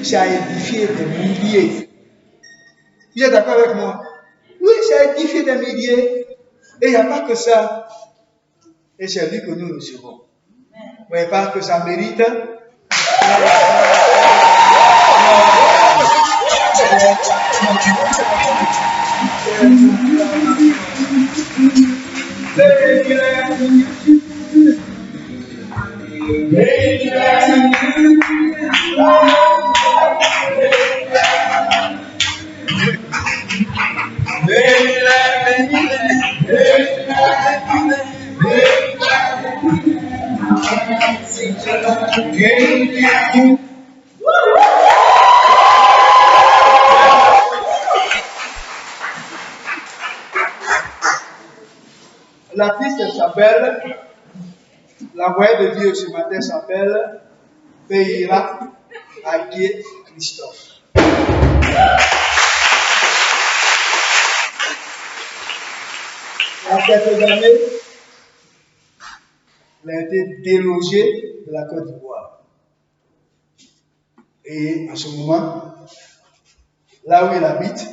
c'est à édifier des milliers. Vous êtes d'accord avec moi? Oui, c'est à édifier des milliers. Et il n'y a pas que ça. Et c'est lui que nous recevons. Vous voyez pas que ça mérite? L'artiste s'appelle, l'envoyé de Dieu ce matin s'appelle Peira Agué Christophe. Il y a quelques années, il a été délogé de la Côte d'Ivoire. Et en ce moment, là où il habite,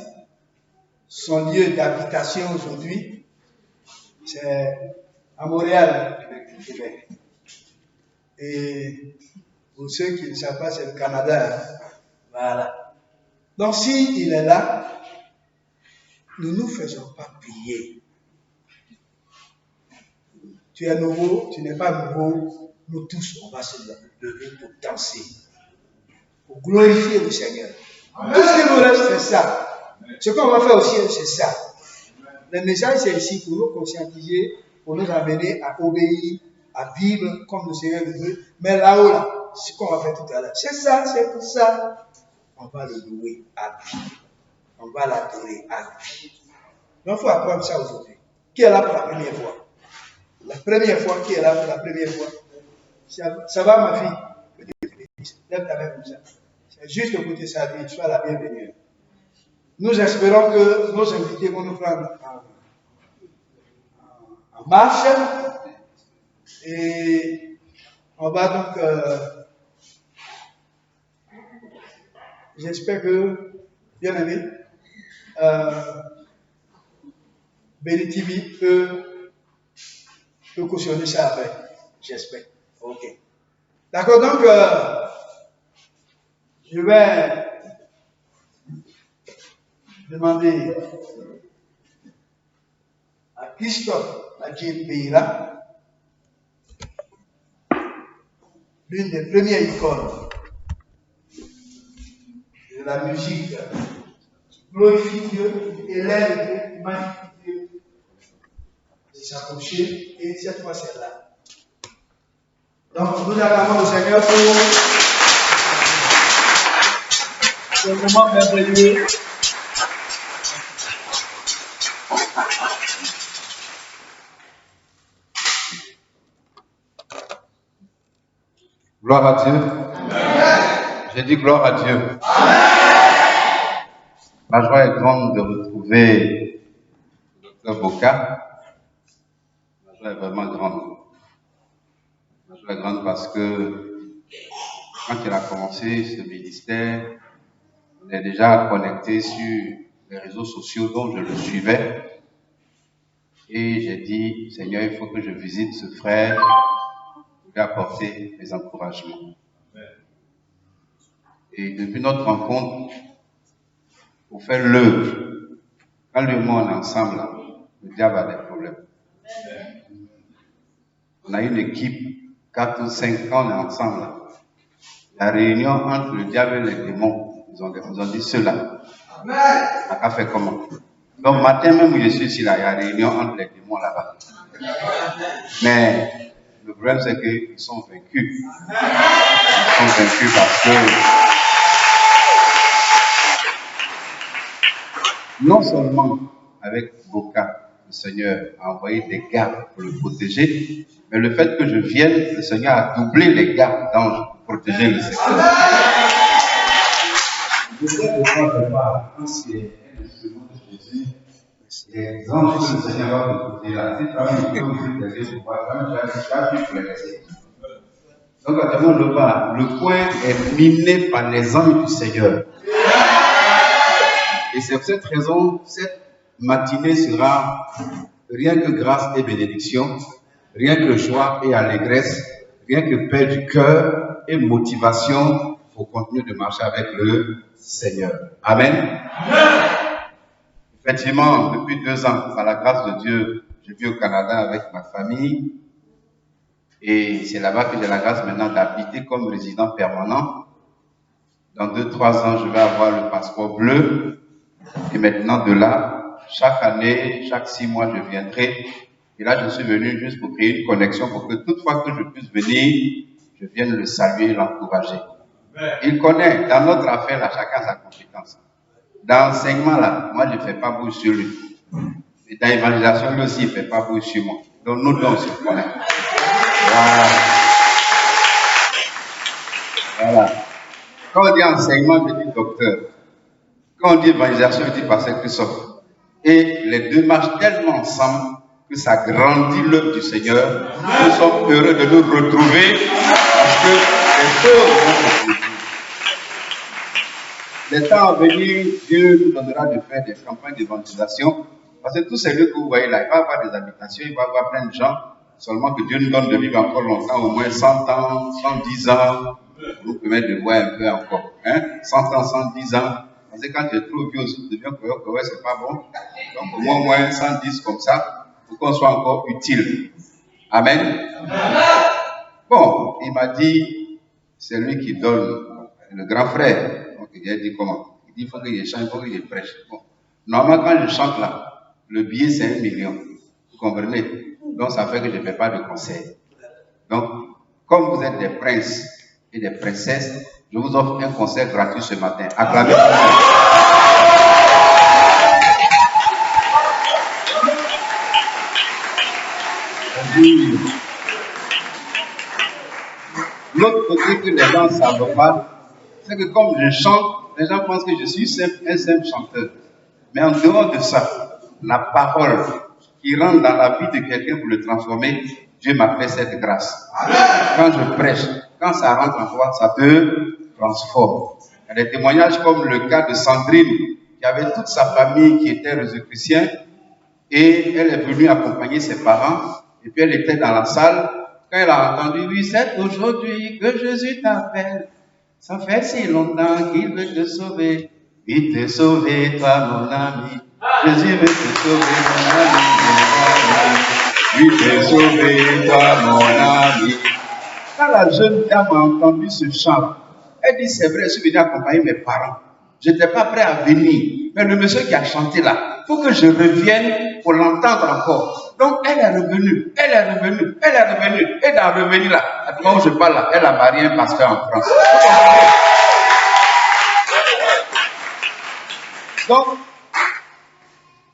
son lieu d'habitation aujourd'hui, c'est à Montréal, Québec. Et pour ceux qui ne savent pas, c'est le Canada. Voilà. Donc, s'il est là, nous ne nous faisons pas payer. Tu es nouveau, tu n'es pas nouveau, nous tous, on va se lever pour danser, pour glorifier le Seigneur. Tout ce qui nous reste, c'est ça. Ce qu'on va faire au ciel, c'est ça. Le message, c'est ici pour nous conscientiser, pour nous amener à obéir, à vivre comme le Seigneur le veut. Mais là-haut, là, ce qu'on va faire tout à l'heure, c'est ça, c'est pour ça. On va le louer à lui. On va l'adorer à lui. Donc, il faut apprendre ça aujourd'hui. Qui est là pour la première fois? La première fois, qui est là pour la première fois? Ça va, ma fille? Lève ta main comme ça. C'est juste pour te saluer. Sois la bienvenue. Nous espérons que nos invités vont nous prendre en marche. Et on va donc, j'espère que, bien aimé, Béni TV peut cautionner ça après. J'espère. Ok. D'accord, donc, je vais demander à Christophe Adjé-Peira, l'une des premières icônes de la musique qui glorifie Dieu, élève Dieu, magnifie Dieu, de s'approcher, et cette fois c'est là. Donc nous acclamons le Seigneur pour ce moment merveilleux. Gloire à Dieu. Amen. J'ai dit gloire à Dieu. Amen. Ma joie est grande de retrouver le Dr Boka. Ma joie est vraiment grande. Ma joie est grande parce que quand il a commencé ce ministère, on est déjà connecté sur les réseaux sociaux dont je le suivais. Et j'ai dit, Seigneur, il faut que je visite ce frère pour lui apporter mes encouragements. Et depuis notre rencontre, pour faire l'œuvre, quand lui et moi on est ensemble, là, le diable a des problèmes. On a une équipe, 4 ou 5 ans, on est ensemble. Là. La réunion entre le diable et les démons, ils ont dit cela. On a fait comment? Donc, matin même où je suis ici, là, il y a une réunion entre les démons là-bas. Mais le problème, c'est qu'ils sont vaincus. Ils sont vaincus parce que non seulement avec Boka, le Seigneur a envoyé des gardes pour le protéger, mais le fait que je vienne, le Seigneur a doublé les gardes d'anges pour protéger le secteur. Je sais de quoi je parle. Quand c'est un instrument de Jésus, les anges que le Seigneur va te protéger là, si tu as une chose pour voir, tu as pu pour les laisser. Donc, attendons le bas. Le coin est miné par les anges du Seigneur. Et c'est pour cette raison, cette matinée sera rien que grâce et bénédiction, rien que joie et allégresse, rien que paix du cœur et motivation pour continuer de marcher avec le Seigneur. Amen. Effectivement, depuis 2 ans, par la grâce de Dieu, je vis au Canada avec ma famille. Et c'est là-bas que j'ai la grâce maintenant d'habiter comme résident permanent. Dans 2-3 ans, je vais avoir le passeport bleu. Et maintenant, de là, chaque année, chaque 6 mois, je viendrai. Et là, je suis venu juste pour créer une connexion pour que toutefois que je puisse venir, je vienne le saluer, l'encourager. Il connaît, dans notre affaire, là, chacun sa compétence. Dans l'enseignement, là, moi, je ne fais pas bouger sur lui. Et dans l'évangélisation, lui aussi, il ne fait pas bouger sur moi. Donc, nous deux, on se connaît. Voilà. Quand on dit enseignement, je dis docteur. Quand on dit évangélisation, je dis pasteur Christophe. Et les deux marchent tellement ensemble que ça grandit l'œuvre du Seigneur. Nous sommes heureux de nous retrouver parce que les choses vont se produire. Les temps à venir, Dieu nous donnera de faire des campagnes d'évangélisation. Parce que tous ces lieux que vous voyez là, il va y avoir des habitations, il va y avoir plein de gens. Seulement que Dieu nous donne de vivre encore longtemps, au moins 100 ans, 110 ans. Vous pouvez de voir un peu encore. 100 ans, 110 ans. Parce que quand tu es trop vieux aussi, tu deviens que c'est pas bon. Donc au moins 110 comme ça, pour qu'on soit encore utile. Amen. Bon, il m'a dit, c'est lui qui donne, le grand frère. Donc il a dit comment? Il dit, il faut qu'il chante, il faut qu'il prêche. Bon. Normalement, quand je chante là, le billet c'est 1 million. Vous comprenez? Donc ça fait que je ne fais pas de concert. Donc, comme vous êtes des princes et des princesses, je vous offre un concert gratuit ce matin. Acclamez pour moi. L'autre côté que les gens ne savent pas, c'est que comme je chante, les gens pensent que je suis un simple chanteur. Mais en dehors de ça, la parole qui rentre dans la vie de quelqu'un pour le transformer, Dieu m'a fait cette grâce. Quand je prêche, quand ça rentre en toi, ça te transforme. Il y a des témoignages comme le cas de Sandrine, qui avait toute sa famille qui était chrétienne, et elle est venue accompagner ses parents, et puis elle était dans la salle. Quand elle a entendu, oui, c'est aujourd'hui que Jésus t'appelle. Ça fait si longtemps qu'il veut te sauver. Il te sauver, toi, mon ami. Jésus veut te sauver, mon ami. Il te sauver, toi, mon ami. Quand la jeune dame a entendu ce chant, elle dit, c'est vrai, je suis venu accompagner mes parents. Je n'étais pas prêt à venir. Mais le monsieur qui a chanté là, il faut que je revienne pour l'entendre encore. Donc, elle est revenue. Et dans revenir là, à ce moment où je parle là, elle a marié un pasteur en France. Donc,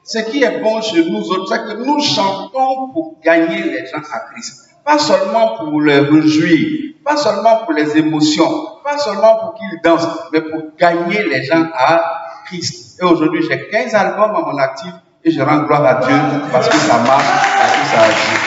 ce qui est bon chez nous autres, c'est que nous chantons pour gagner les gens à Christ. Pas seulement pour les réjouir, pas seulement pour les émotions, pas seulement pour qu'ils dansent, mais pour gagner les gens à Christ. Et aujourd'hui, j'ai 15 albums à mon actif et je rends gloire à Dieu parce que ça marche, parce que ça agit.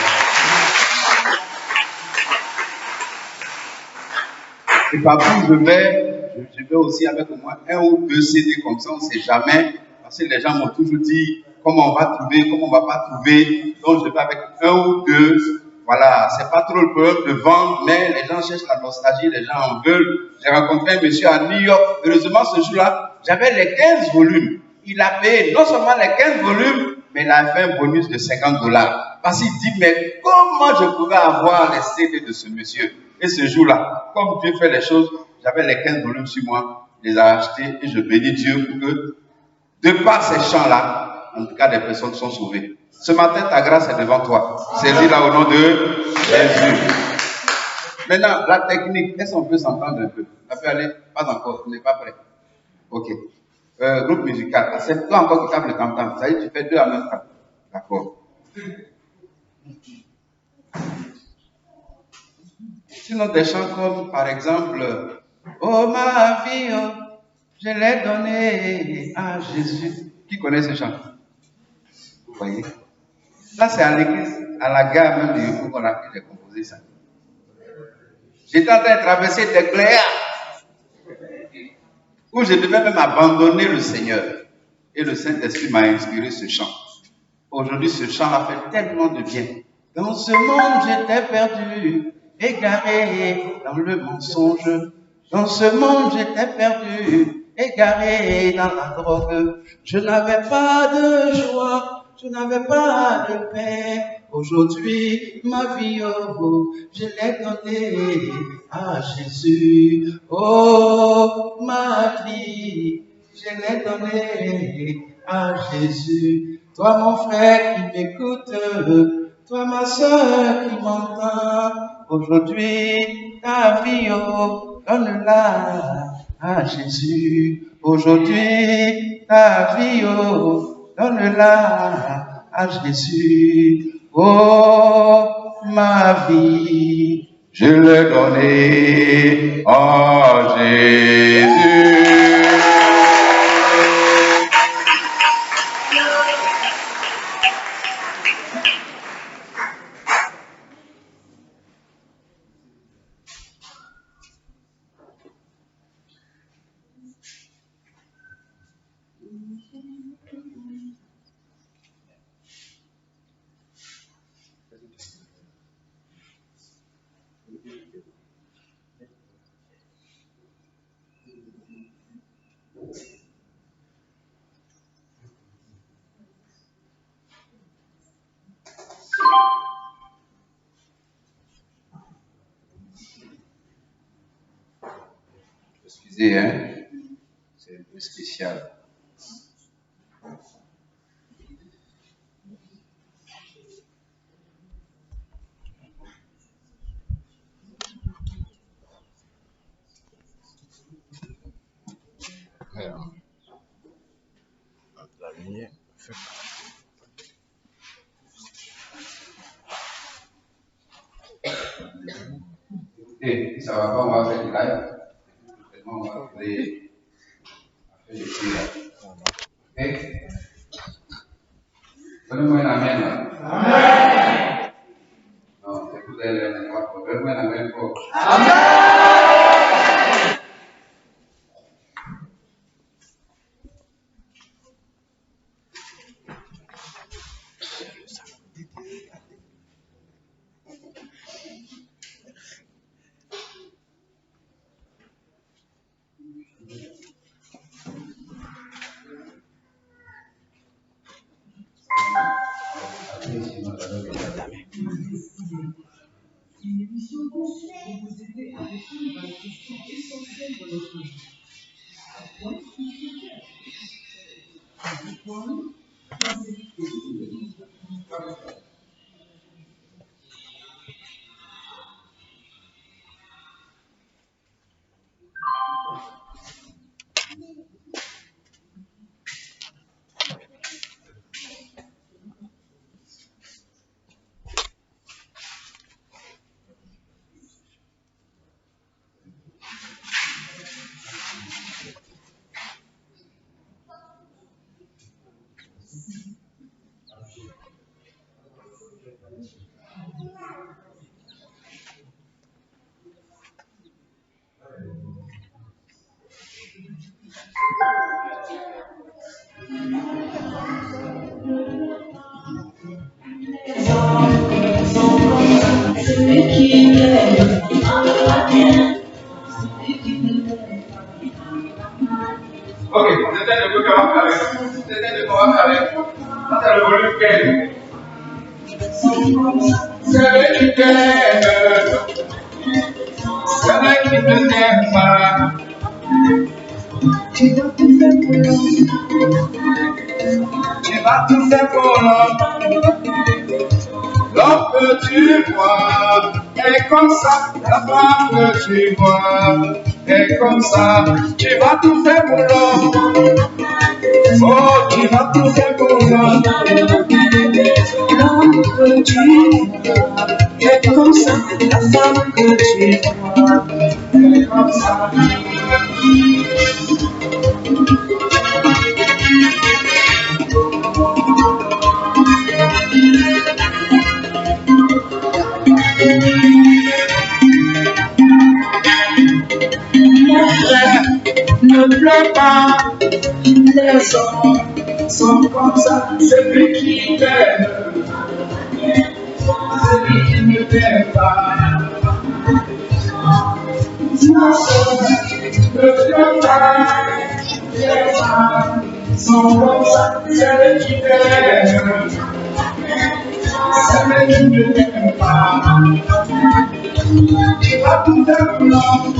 Et partout où je vais aussi avec au moins 1 ou 2 CD comme ça, on ne sait jamais. Parce que les gens m'ont toujours dit comment on va trouver, comment on ne va pas trouver. Donc je vais avec 1 ou 2. Voilà, c'est pas trop le problème de vendre, mais les gens cherchent la nostalgie, les gens en veulent. J'ai rencontré un monsieur à New York. Heureusement, ce jour-là, j'avais les 15 volumes. Il a payé non seulement les 15 volumes, mais il a fait un bonus de $50. Parce qu'il dit, mais comment je pouvais avoir les CD de ce monsieur? Et ce jour-là, comme Dieu fait les choses, j'avais les 15 volumes sur moi, je les ai achetés et je bénis Dieu pour que, de par ces chants-là, en tout cas, des personnes sont sauvées. Ce matin, ta grâce est devant toi. Saisis-la au nom de Jésus. Maintenant, la technique, est-ce qu'on peut s'entendre un peu? Ça peut aller? Pas encore, on n'est pas prêt. Ok. Groupe musical, c'est toi encore qui tape le tam-tam. Ça y est, tu fais 2 en même temps. D'accord. Sinon, des chants comme, par exemple, oh ma vie, oh, je l'ai donnée à Jésus. Qui connaît ce chant? Vous voyez? Là, c'est à l'église, à la gare même de Yopougon que j'ai composé ça. J'étais en train de traverser des glaires où je devais même abandonner le Seigneur. Et le Saint-Esprit m'a inspiré ce chant. Aujourd'hui, ce chant-là fait tellement de bien. Dans ce monde, j'étais perdu, égaré dans le mensonge. Dans ce monde, j'étais perdu, égaré dans la drogue. Je n'avais pas de joie, je n'avais pas de paix. Aujourd'hui, ma vie, oh, je l'ai donnée à Jésus. Oh, ma vie, je l'ai donnée à Jésus. Toi, mon frère qui m'écoute, toi, ma soeur qui m'entend, aujourd'hui, ta vie, oh, donne-la à Jésus. Aujourd'hui, ta vie, oh, donne-la à Jésus. Oh, ma vie, je l'ai donnée à Jésus. Excusez, hein, c'est un peu spécial. Alors, la lumière. Et ça va pas, on va faire du live. On va créer des prières. Ok? Donnez-moi un amen là. Amen. Non, écoutez, donnez-moi un amen fort. Amen. Une émission conçue pour vous aider à répondre à la question essentielle de notre vie. Pourquoi Ok, c'était le coup qu'on va faire. C'était le coup qu'on va faire. Ça, c'est le volume quel? C'est le qui t'aime. C'est le qui ne t'aime pas. Tu vas tout faire pour l'homme. L'homme que tu vois est comme ça. La femme que tu vois est comme ça. Tu vas tout faire pour l'homme. Oh, tu vas tout faire pour l'homme. L'homme que tu vois est comme ça. La femme que tu vois est comme ça. ne pleure pas, les hommes sont comme ça, celui qui t'aime, celui qui ne t'aime pas. Ma soeur, ne pleure pas, les femmes sont comme ça, celui qui t'aime, celui qui ne t'aime pas. Tu vas tout faire pour l'homme.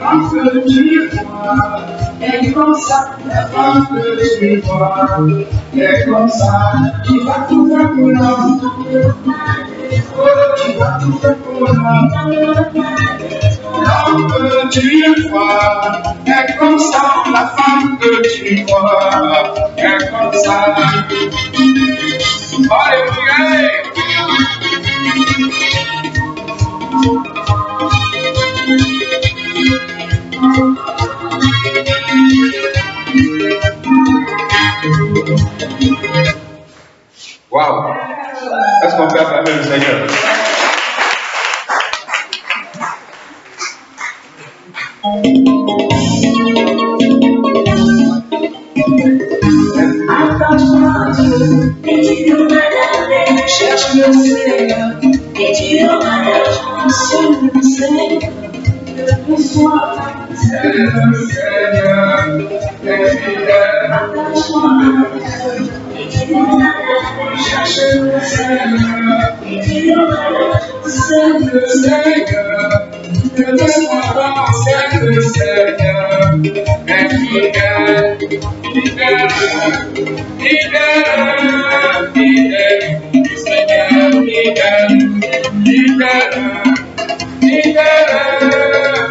Parce que tu vois, et comme ça, la femme que tu vois, et comme ça, tu vas tout faire pour l'homme. Tu vas tout faire pour l'homme. L'homme que tu vois, et comme ça, la femme que tu vois, et comme ça. Alléluia. Waouh! Est-ce qu'on peut acclamer le Seigneur? Attache-toi à Dieu, et tu auras la paix. Cherche le Seigneur, et tu auras la joie. Seul le Seigneur, le soir, c'est le Seigneur, est fidèle. Attache-toi à Dieu, et tu auras la paix. Cherche le Seigneur, et tu auras la joie. Seul le Seigneur, ne sois pas, c'est le Seigneur, est fidèle, fidèle. Fidèle, fidèle, du Seigneur, fidèle, fidèle, fidèle,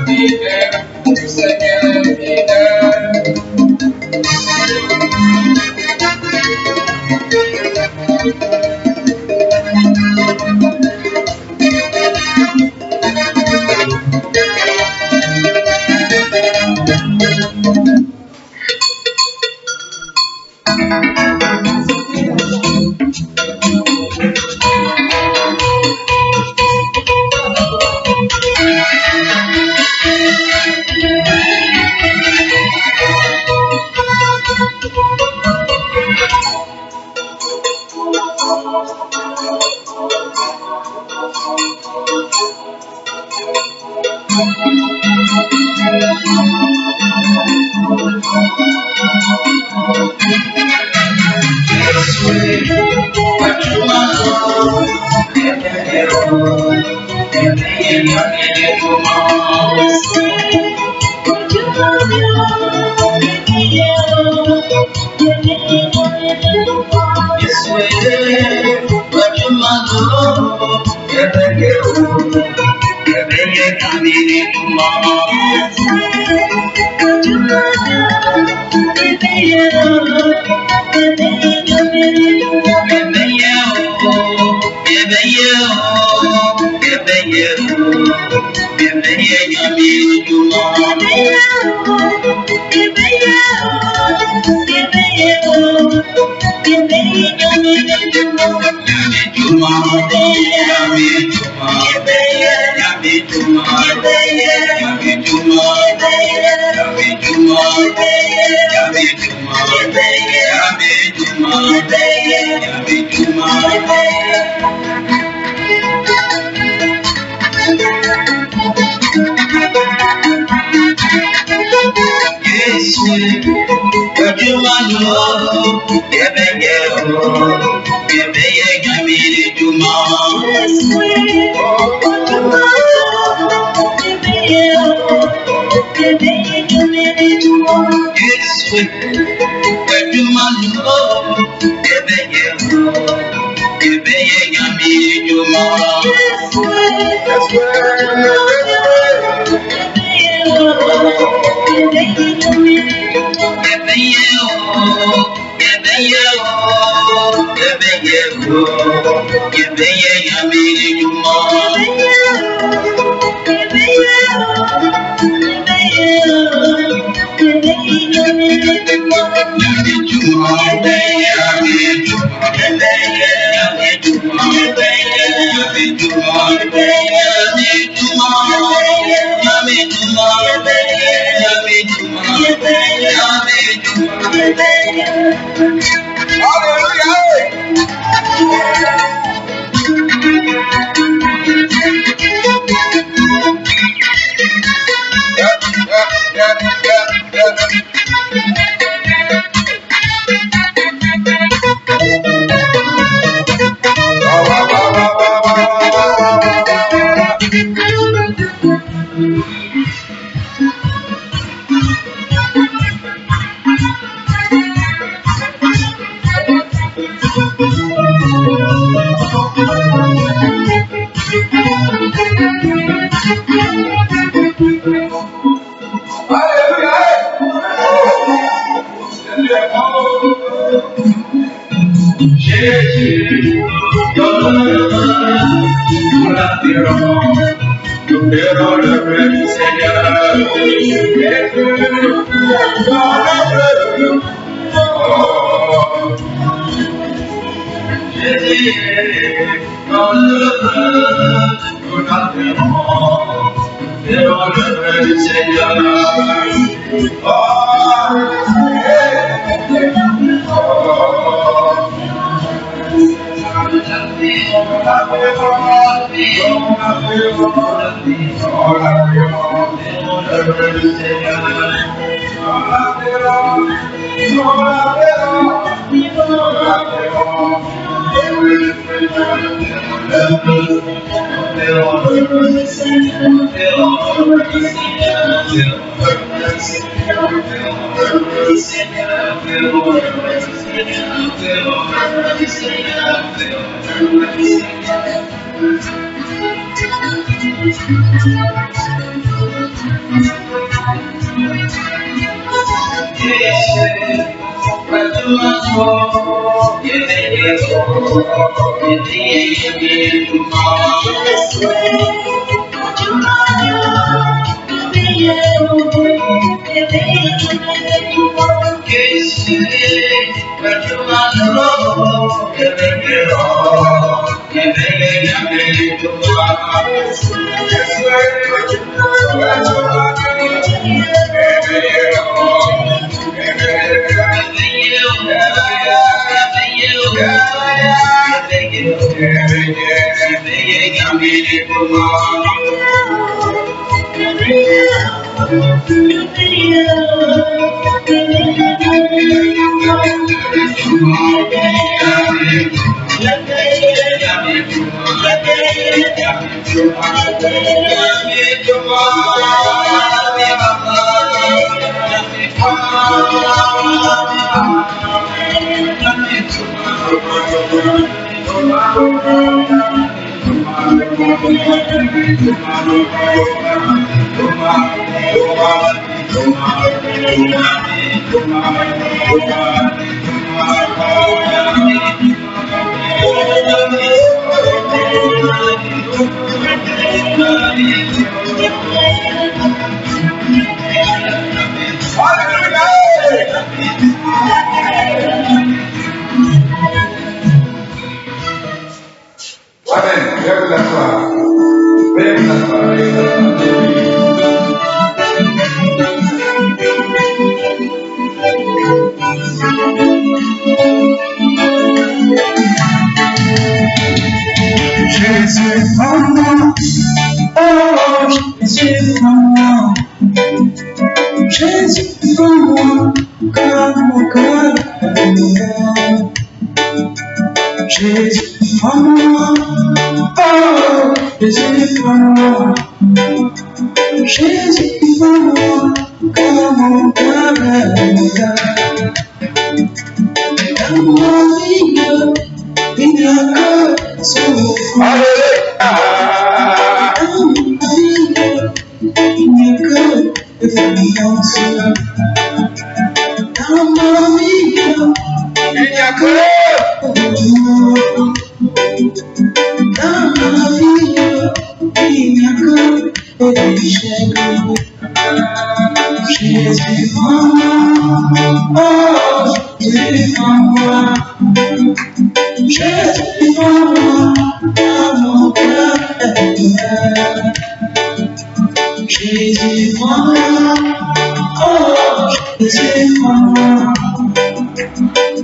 fidèle, du Seigneur, fidèle.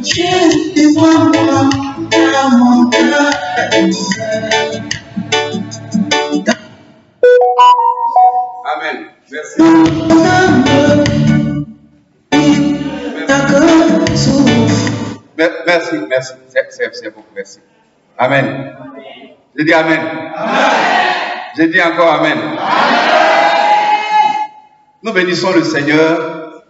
Tu vois moi dans mon cœur. Amen. Merci. Merci. C'est beaucoup. Merci. Amen. Je dis Amen. Je dis encore Amen. Nous bénissons le Seigneur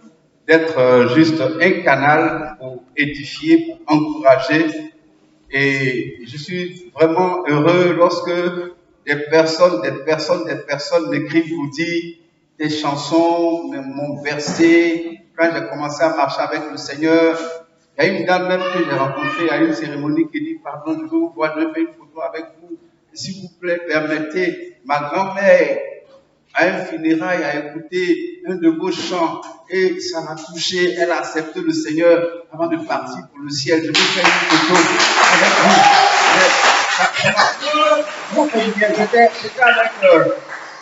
d'être juste un canal pour édifier, pour encourager. Et je suis vraiment heureux lorsque des personnes m'écrivent pour dire tes chansons m'ont versé. Quand j'ai commencé à marcher avec le Seigneur, il y a une dame même que j'ai rencontrée à une cérémonie qui dit pardon, je veux vous voir, je fais une photo avec vous. S'il vous plaît, permettez, ma grand-mère à un funérail a écouté un de vos chants et ça l'a touché. Elle a accepté le Seigneur avant de partir pour le ciel. Je veux faire une photo avec vous.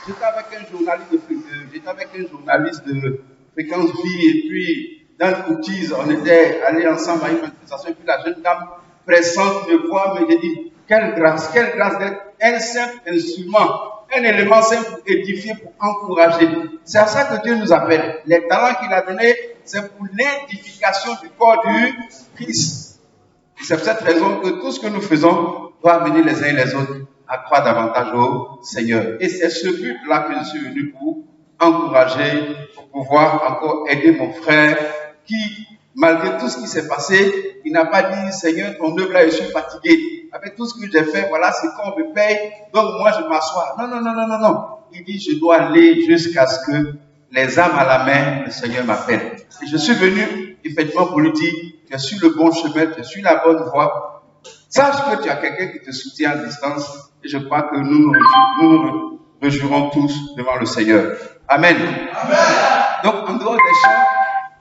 J'étais avec un journaliste de Fréquence Vie et puis dans le cookies, on était allés ensemble à une manifestation et puis la jeune dame pressante me voit, mais j'ai dit quelle grâce d'être un simple instrument, un élément simple pour édifier, pour encourager. C'est à ça que Dieu nous appelle. Les talents qu'il a donnés, c'est pour l'édification du corps du Christ. Et c'est pour cette raison que tout ce que nous faisons doit amener les uns et les autres à croire davantage au Seigneur. Et c'est ce but-là que je suis venu pour encourager, pour pouvoir encore aider mon frère qui, malgré tout ce qui s'est passé, il n'a pas dit, Seigneur, ton œuvre là, je suis fatigué. Avec tout ce que j'ai fait, voilà, c'est qu'on me paye, donc moi je m'assois. Non. Il dit, je dois aller jusqu'à ce que les âmes à la main, le Seigneur m'appelle. Et je suis venu, effectivement, pour lui dire, tu es sur le bon chemin, tu es sur la bonne voie. Sache que tu as quelqu'un qui te soutient à distance, et je crois que nous nous réjouirons tous devant le Seigneur. Amen. Donc, en dehors des chants,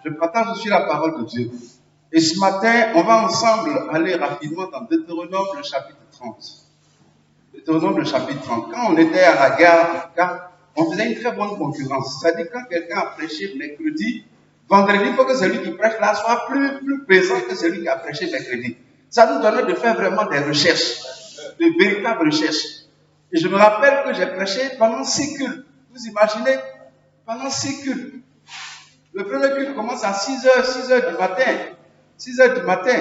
je partage aussi la parole de Dieu. Et ce matin, on va ensemble aller rapidement dans Deutéronome, le chapitre 30. Deutéronome, le chapitre 30. Quand on était à la gare, on faisait une très bonne concurrence. C'est-à-dire, quand quelqu'un a prêché mercredi, vendredi, il faut que celui qui prêche là soit plus présent que celui qui a prêché mercredi. Ça nous donnait de faire vraiment des recherches, de véritables recherches. Et je me rappelle que j'ai prêché pendant 6 cultes. Vous imaginez? Pendant 6 cultes. Le premier culte commence à 6h du matin. 6h du matin.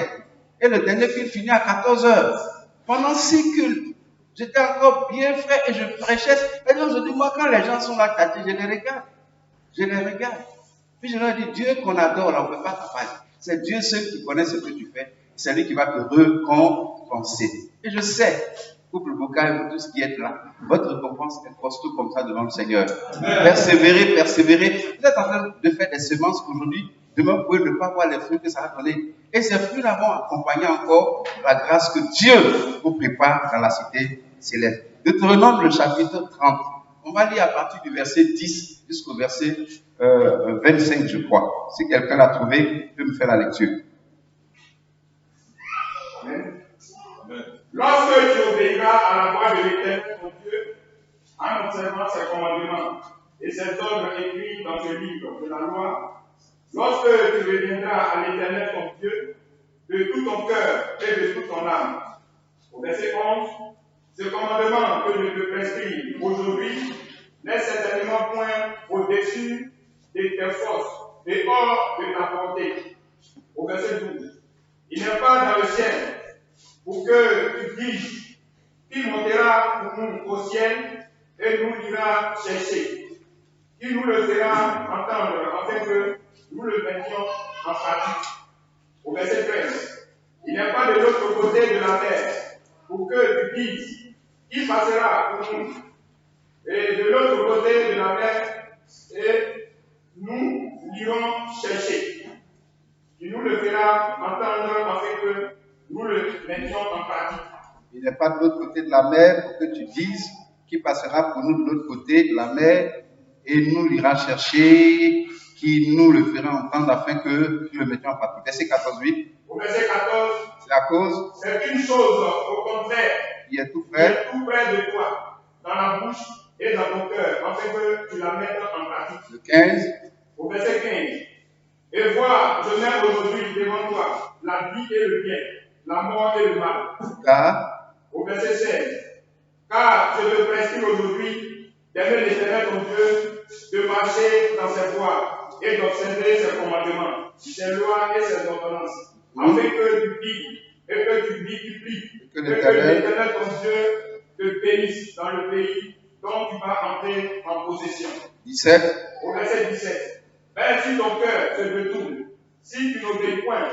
Et le dernier culte finit à 14h. Pendant 6 cultes. J'étais encore bien frais et je prêchais. Et donc je dis, moi, quand les gens sont là, je les regarde. Je les regarde. Puis je leur dis, Dieu qu'on adore, là, on ne peut pas travailler. C'est Dieu seul qui connaît ce que tu fais. C'est lui qui va te récompenser. Et je sais, couple Boca et vous tous qui êtes là, votre récompense est costaud comme ça devant le Seigneur. Persévérez. Vous êtes en train de faire des semences qu'aujourd'hui, demain, vous pouvez ne pas voir les fruits que ça va donner. Et ces fruits-là vont accompagner encore la grâce que Dieu vous prépare dans la cité céleste. Deutéronome, le chapitre 30. On va lire à partir du verset 10 jusqu'au verset 25, je crois. Si quelqu'un l'a trouvé, peut me faire la lecture. Lorsque tu obéiras à la voix de l'Éternel ton Dieu, en observant ses commandements et ses ordres écrits dans ce livre de la loi, lorsque tu reviendras à l'Éternel ton Dieu de tout ton cœur et de toute ton âme. Au verset 11, ce commandement que je te prescris aujourd'hui n'est certainement point au-dessus de tes forces et hors de ta portée. Au verset 12, il n'est pas dans le ciel pour que tu dises qui montera pour nous au ciel et nous l'ira chercher, qui nous le fera entendre afin que nous le mettions en pratique. Au verset 13, il n'est pas de l'autre côté de la mer pour que tu dises qui passera pour nous, et de l'autre côté de la mer, et nous l'irons chercher, qui nous le fera entendre afin que nous le mettions en pratique. Il n'est pas de l'autre côté de la mer pour que tu dises qui passera pour nous de l'autre côté de la mer et nous l'ira chercher, qui nous le fera entendre afin que nous le mettions en pratique. Verset 14, 8. Au verset 14, c'est la cause. C'est une chose au contraire qui est tout près de toi, dans la bouche et dans ton cœur, afin que tu la mettes en pratique. Le 15. Au verset 15. Et vois, je mets aujourd'hui devant toi la vie et le bien, la mort et le mal. Car, Au verset 16. Car je te prescris aujourd'hui d'aimer l'Éternel ton Dieu, de marcher dans ses voies et d'observer ses commandements, ses lois et ses ordonnances, afin que tu vives et que tu multiplies, et que l'Éternel ton Dieu te bénisse dans le pays dont tu vas entrer en possession. 17. Au verset 17. Mais si ton cœur se détourne, si tu n'obéis point,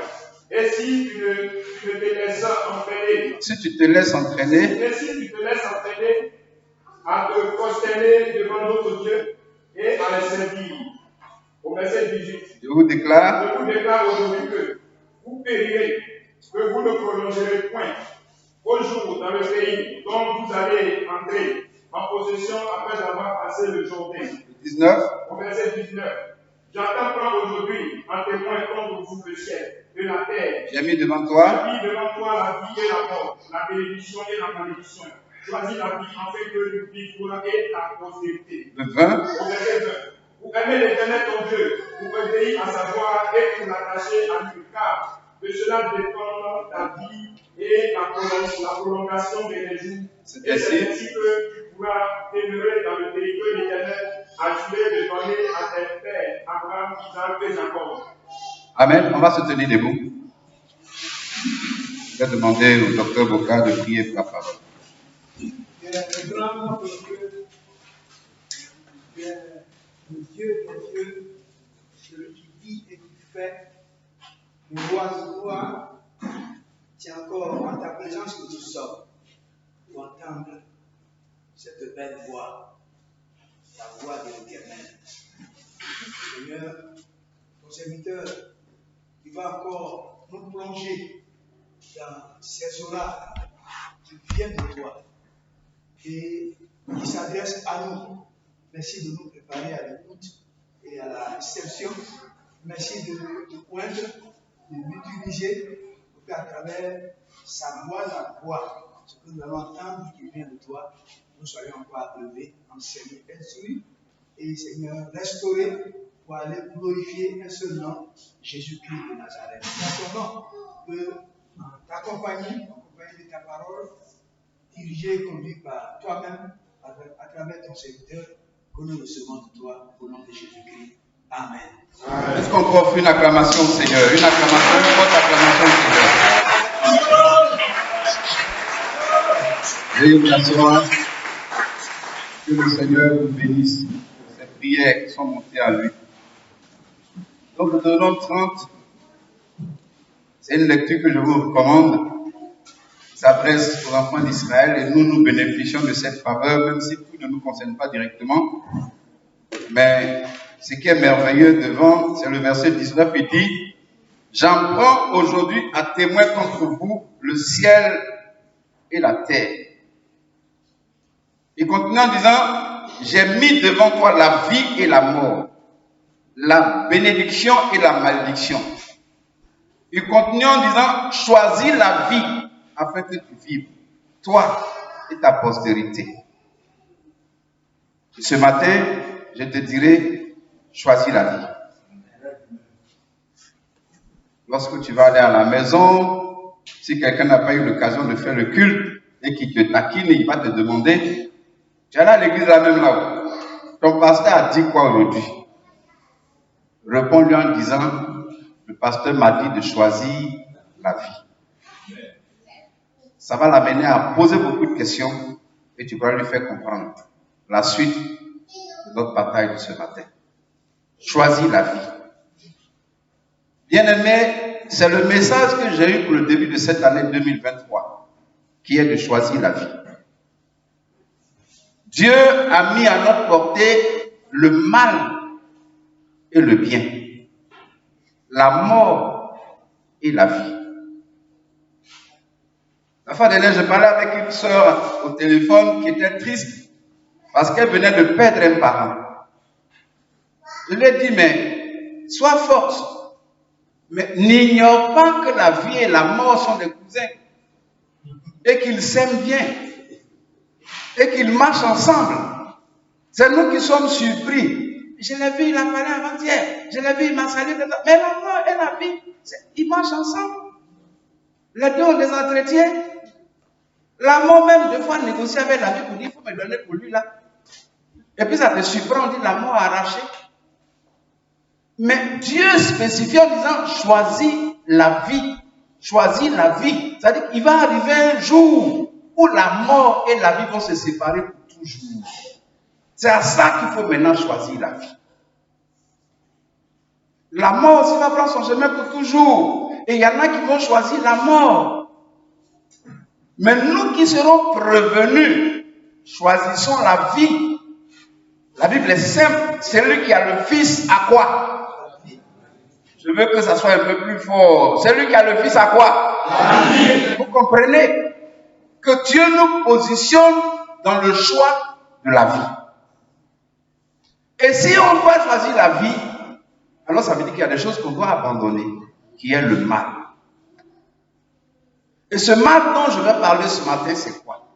et si tu ne te laisses entraîner, Si tu te laisses entraîner, et si tu te laisses entraîner à te prosterner devant notre Dieu et à les servir. Au verset 18. je vous déclare Je vous déclare aujourd'hui que vous périrez, que vous ne prolongerez point au jour dans le pays dont vous allez entrer en possession après avoir passé le Jourdain. 19. Au verset 19. J'entends prendre aujourd'hui en témoin contre vous le ciel et la terre. J'ai mis devant toi J'ai mis devant toi la vie et la mort, la bénédiction et la malédiction. Choisis la vie afin que tu vives toi et ta postérité. le 20. Au verset 20. Vous aimez l'Éternel ton Dieu, vous obéissez à sa voix et vous l'attachez à lui, car de cela dépend ta vie et la prolongation de tes jours. Et c'est ainsi que tu pourras demeurer dans le pays que l'Éternel a juré de donner à tes pères, Abraham, Isaac et Jacob. Amen. On va se tenir debout. Je vais demander au docteur Boka de prier pour la parole. Dieu, celui qui dit et qui fait, nous voit, c'est encore en ta présence que nous sommes pour entendre cette belle voix, la voix de l'Éternel. Seigneur, ton serviteur, il va encore nous plonger dans ces orages qui viennent de toi et qui s'adressent à nous. Merci de nous préparer à l'écoute et à la réception. Merci de poindre, de l'utiliser pour qu'à travers sa voix, la voix, ce que nous allons entendre qui vient de toi, nous soyons encore élevés, enseignés, instruits et Seigneur, restaurés pour aller glorifier un seul nom, Jésus-Christ de Nazareth. C'est ton nom que t'accompagner de ta parole, dirigé et conduit par toi-même, à travers ton serviteur, que nous recevons de toi, au nom de Jésus-Christ. Amen. Est-ce qu'on peut offrir une acclamation au Seigneur? Une acclamation, une forte acclamation au Seigneur. Veuillez vous asseoir. Que le Seigneur vous bénisse pour ces prières qui sont montées à lui. Donc, le Deutéronome 30, c'est une lecture que je vous recommande. Ça s'adresse aux enfants d'Israël et nous bénéficions de cette faveur, même si tout ne nous concerne pas directement. Mais ce qui est merveilleux devant, c'est le verset 19, il dit « J'en prends aujourd'hui à témoin contre vous le ciel et la terre. » Il continue en disant « J'ai mis devant toi la vie et la mort, la bénédiction et la malédiction. » Il continue en disant « Choisis la vie afin que tu vives, toi et ta postérité. » Et ce matin, je te dirai, choisis la vie. Lorsque tu vas aller à la maison, si quelqu'un n'a pas eu l'occasion de faire le culte et qu'il te taquine, il va te demander, tu es allé à l'église là même là-haut, ton pasteur a dit quoi aujourd'hui? Réponds-lui en disant, le pasteur m'a dit de choisir la vie. Ça va l'amener à poser beaucoup de questions et tu vas lui faire comprendre la suite de notre bataille de ce matin. Choisis la vie. Bien-aimé, c'est le message que j'ai eu pour le début de cette année 2023, qui est de choisir la vie. Dieu a mis à notre portée le mal et le bien, la mort et la vie. La fois dernière, je parlais avec une sœur au téléphone qui était triste parce qu'elle venait de perdre un parent. Je lui ai dit, mais sois forte, mais n'ignore pas que la vie et la mort sont des cousins et qu'ils s'aiment bien et qu'ils marchent ensemble. C'est nous qui sommes surpris je l'ai vu, il a parlé avant-hier. Je l'ai vu, il m'a salué. Mais la mort et la vie, ils marchent ensemble. Les deux ont des entretiens. La mort même, deux fois, négocie avec la vie pour dire, il faut me donner pour lui là. Et puis ça te surprend, on dit la mort arrachée. Mais Dieu spécifie en disant, choisis la vie. Choisis la vie. C'est-à-dire qu'il va arriver un jour où la mort et la vie vont se séparer pour toujours. C'est à ça qu'il faut maintenant choisir la vie. La mort aussi va prendre son chemin pour toujours. Et il y en a qui vont choisir la mort. Mais nous qui serons prévenus, choisissons la vie. La Bible est simple. Celui qui a le Fils a quoi? Je veux que ça soit un peu plus fort. Celui qui a le Fils a quoi? Vous comprenez que Dieu nous positionne dans le choix de la vie. Et si on doit choisir la vie, alors ça veut dire qu'il y a des choses qu'on doit abandonner, qui est le mal. Et ce mal dont je vais parler ce matin, c'est quoi?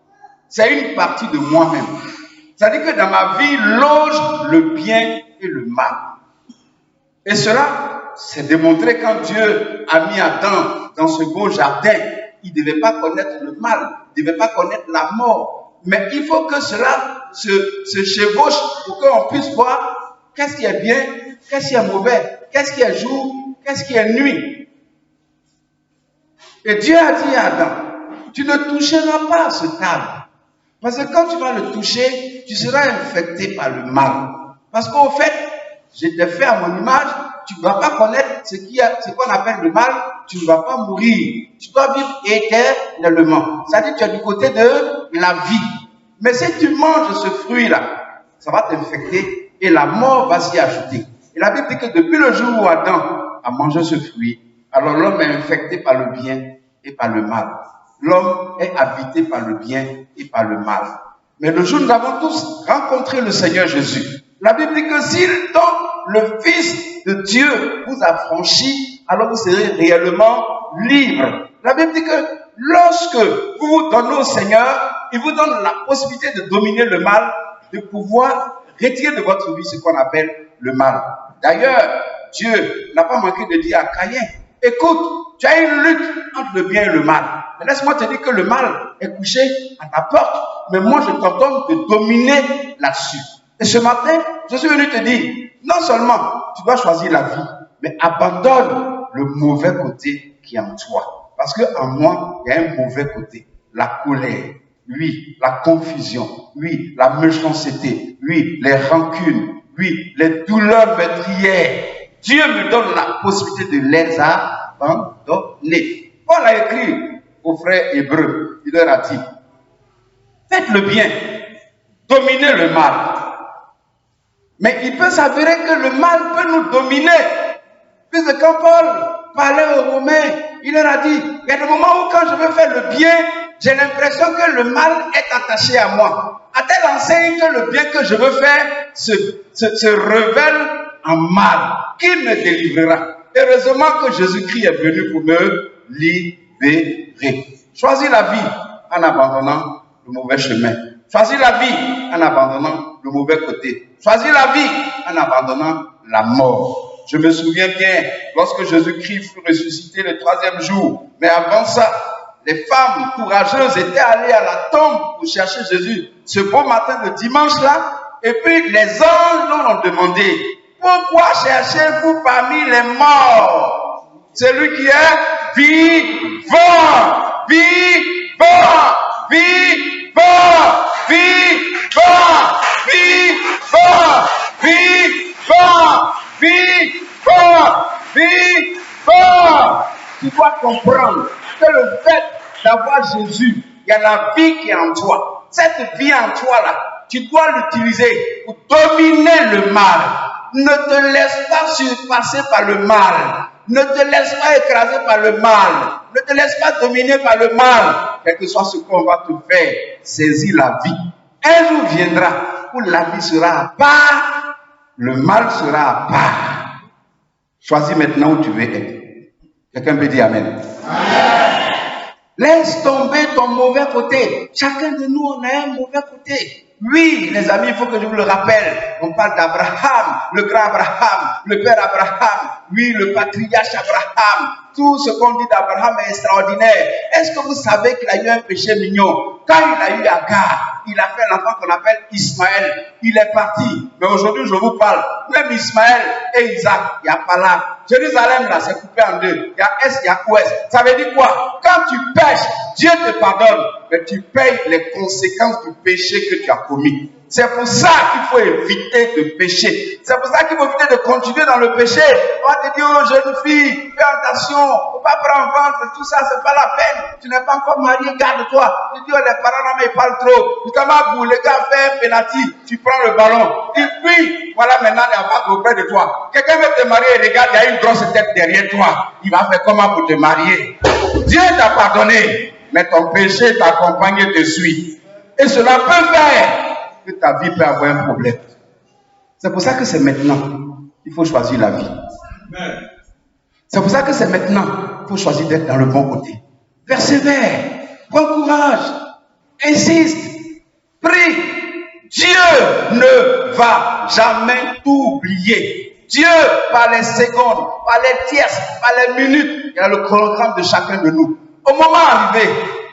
C'est une partie de moi-même. C'est-à-dire que dans ma vie, loge le bien et le mal. Et cela, c'est démontré quand Dieu a mis Adam dans ce beau jardin. Il ne devait pas connaître le mal, il ne devait pas connaître la mort. Mais il faut que cela se chevauche pour qu'on puisse voir qu'est-ce qui est bien, qu'est-ce qui est mauvais, qu'est-ce qui est jour, qu'est-ce qui est nuit. Et Dieu a dit à Adam, tu ne toucheras pas à ce arbre. Parce que quand tu vas le toucher, tu seras infecté par le mal. Parce qu'au fait, je t'ai fait à mon image, tu ne vas pas connaître ce qu'on appelle le mal, tu ne vas pas mourir. Tu dois vivre éternellement. C'est-à-dire que tu es du côté de la vie. Mais si tu manges ce fruit-là, ça va t'infecter et la mort va s'y ajouter. Et la Bible dit que depuis le jour où Adam a mangé ce fruit, alors l'homme est infecté par le bien et par le mal. L'homme est habité par le bien et par le mal. Mais le jour où nous avons tous rencontré le Seigneur Jésus, la Bible dit que s'il donne le Fils de Dieu vous a franchi, alors vous serez réellement libre. La Bible dit que lorsque vous vous donnez au Seigneur, il vous donne la possibilité de dominer le mal, de pouvoir retirer de votre vie ce qu'on appelle le mal. D'ailleurs, Dieu n'a pas manqué de dire à Caïn, écoute, tu as une lutte entre le bien et le mal. Mais laisse-moi te dire que le mal est couché à ta porte, mais moi je t'ordonne de dominer là-dessus. Et ce matin, je suis venu te dire, non seulement tu dois choisir la vie, mais abandonne le mauvais côté qui est en toi. Parce qu'en moi, il y a un mauvais côté. La colère, oui, la confusion, oui, la méchanceté, oui, les rancunes, oui, les douleurs meurtrières. Dieu me donne la possibilité de les abandonner. Paul a écrit aux frères hébreux, il leur a dit, faites le bien, dominez le mal. Mais il peut s'avérer que le mal peut nous dominer. Puisque quand Paul parlait aux Romains, il leur a dit, il y a des moments où quand je veux faire le bien, j'ai l'impression que le mal est attaché à moi. À telle enseigne que le bien que je veux faire se révèle en mal. Qui me délivrera? Heureusement que Jésus-Christ est venu pour me libérer. Choisis la vie en abandonnant le mauvais chemin. Choisis la vie en abandonnant le mauvais côté. Choisis la vie en abandonnant la mort. Je me souviens bien, lorsque Jésus-Christ fut ressuscité le 3e jour, mais avant ça, les femmes courageuses étaient allées à la tombe pour chercher Jésus ce beau matin de dimanche-là, et puis les anges leur ont demandé, pourquoi cherchez-vous parmi les morts celui qui est vivant, vivant, vivant, vivant, vivant, vivant, vivant, vivant. Tu dois comprendre que le fait d'avoir Jésus, il y a la vie qui est en toi. Cette vie en toi là, tu dois l'utiliser pour dominer le mal. Ne te laisse pas surpasser par le mal. Ne te laisse pas écraser par le mal. Ne te laisse pas dominer par le mal. Quel que soit ce qu'on va te faire, saisis la vie. Un jour viendra où la vie sera à part, le mal sera à part. Choisis maintenant où tu veux être. Quelqu'un peut dire Amen. Amen. Laisse tomber ton mauvais côté. Chacun de nous, on a un mauvais côté. Oui, les amis, il faut que je vous le rappelle. On parle d'Abraham, le grand Abraham, le père Abraham. Oui, le patriarche Abraham. Tout ce qu'on dit d'Abraham est extraordinaire. Est-ce que vous savez qu'il a eu un péché mignon? Quand il a eu Agar, il a fait l'enfant qu'on appelle Ismaël. Il est parti. Mais aujourd'hui, je vous parle. Même Ismaël et Isaac, il n'y a pas là. Jérusalem, là, c'est coupé en deux. Il y a Est, il y a Ouest. Ça veut dire quoi? Quand tu pêches, Dieu te pardonne. Mais tu payes les conséquences du péché que tu as commis. C'est pour ça qu'il faut éviter de pécher. C'est pour ça qu'il faut éviter de continuer dans le péché. On va te dire, oh jeune fille, fais attention, faut pas prendre ventre, tout ça, c'est pas la peine. Tu n'es pas encore marié, garde-toi. Tu dis, oh, les parents là, mais ils parlent trop. Tu t'en le gars fait un penalty, tu prends le ballon. Et puis, voilà, maintenant, il y a pas auprès de toi. Quelqu'un veut te marier et regarde, il y a une grosse tête derrière toi. Il va faire comment pour te marier? Dieu t'a pardonné, mais ton péché t'accompagne et te suit. Et cela peut faire que ta vie peut avoir un problème. C'est pour ça que c'est maintenant qu'il faut choisir la vie. C'est pour ça que c'est maintenant qu'il faut choisir d'être dans le bon côté. Persévère, prends courage, insiste, prie. Dieu ne va jamais t'oublier. Dieu, par les secondes, par les tierces, par les minutes, il a le chronogramme de chacun de nous. Au moment arrivé,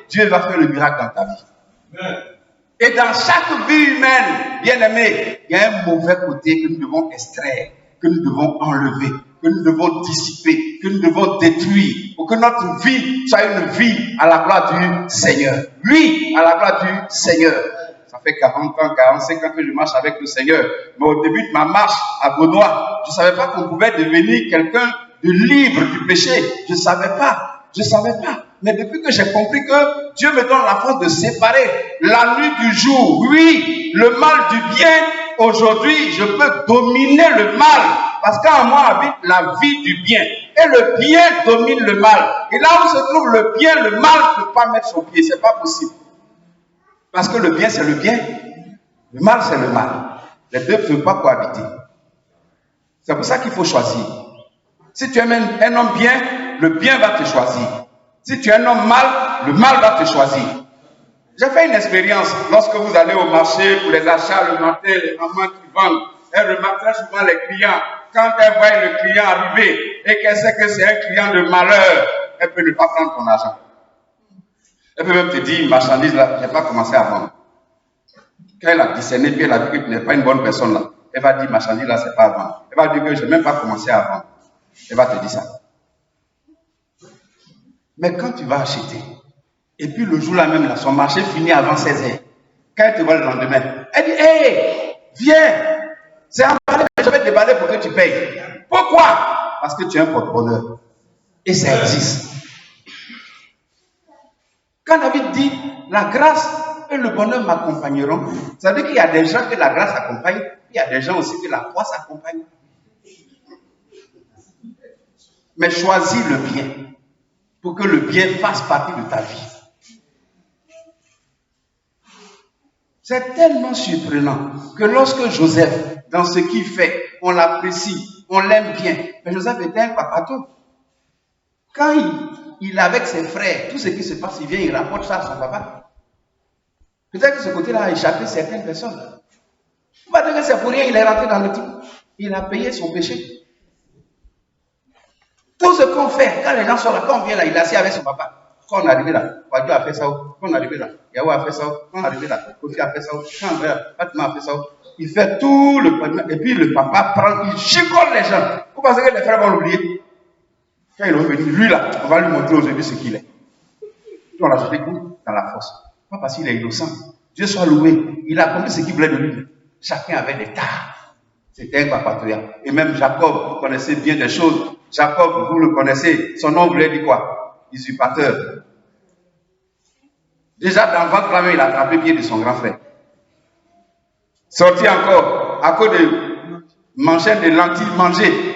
Dieu va faire le miracle dans ta vie. Et dans chaque vie humaine, bien aimé, il y a un mauvais côté que nous devons extraire, que nous devons enlever, que nous devons dissiper, que nous devons détruire, pour que notre vie soit une vie à la gloire du Seigneur. Oui, à la gloire du Seigneur. Ça fait 40 ans, 45 ans que je marche avec le Seigneur. Mais au début de ma marche à Beaunois, je ne savais pas qu'on pouvait devenir quelqu'un de libre du péché. Je ne savais pas. Je ne savais pas. Mais depuis que j'ai compris que Dieu me donne la force de séparer la nuit du jour, oui, le mal du bien, aujourd'hui, je peux dominer le mal. Parce qu'en moi habite la vie du bien. Et le bien domine le mal. Et là où se trouve le bien, le mal ne peut pas mettre son pied. Ce n'est pas possible. Parce que le bien, c'est le bien. Le mal, c'est le mal. Les deux ne peuvent pas cohabiter. C'est pour ça qu'il faut choisir. Si tu es un homme bien, le bien va te choisir. Si tu es un homme mal, le mal va te choisir. J'ai fait une expérience lorsque vous allez au marché pour les achats le matin, les mamans qui vendent, elles remarquent très souvent les clients. Quand elles voient le client arriver et qu'elle sait que c'est un client de malheur, elle peut ne pas prendre ton argent. Elle peut même te dire, marchandise là, je n'ai pas commencé à vendre. Quand elle a discerné, puis elle a vu que tu n'es pas une bonne personne là, elle va dire, marchandise là, c'est pas à vendre. Elle va dire que je n'ai même pas commencé à vendre. Elle va te dire ça. Mais quand tu vas acheter, et puis le jour là même, là, son marché finit avant 16 h. Quand elle te voit le lendemain, elle dit, hé, viens, c'est emballé, je vais te déballer pour que tu payes. Pourquoi? Parce que tu es un porte-bonheur. Et ça existe. Quand David dit, la grâce et le bonheur m'accompagneront, ça veut dire qu'il y a des gens que la grâce accompagne, il y a des gens aussi que la croix s'accompagne. Mais choisis le bien, pour que le bien fasse partie de ta vie. C'est tellement surprenant que lorsque Joseph, dans ce qu'il fait, on l'apprécie, on l'aime bien. Mais Joseph était un papato. Quand il est avec ses frères, tout ce qui se passe, il vient, il rapporte ça à son papa. Peut-être que ce côté-là a échappé certaines personnes. On va dire que c'est pour rien, il est rentré dans le truc. Il a payé son péché. Tout ce qu'on fait, quand les gens sont là, quand on vient là, il est assis avec son papa. Quand on est arrivé là, Wadjo a fait ça. Quand on est arrivé là, Yahou a fait ça. Quand on est arrivé là, Kofi a fait ça. Quand on est arrivé là, Fatima a fait ça. Il fait tout le... Et puis le papa prend, il chicole les gens. Vous pensez que les frères vont l'oublier? Quand il est revenu, lui là, on va lui montrer aujourd'hui ce qu'il est. Puis on l'a jeté dans la fosse. Pas parce qu'il est innocent. Dieu soit loué. Il a compris ce qu'il voulait de lui. Chacun avait des tares. C'était un papatoya. Et même Jacob, vous connaissez bien des choses. Jacob, vous le connaissez. Son nom voulait dire quoi? Usurpateur. Déjà dans le ventre là, il a attrapé le pied de son grand frère. Sorti encore, à cause de manger des lentilles mangées.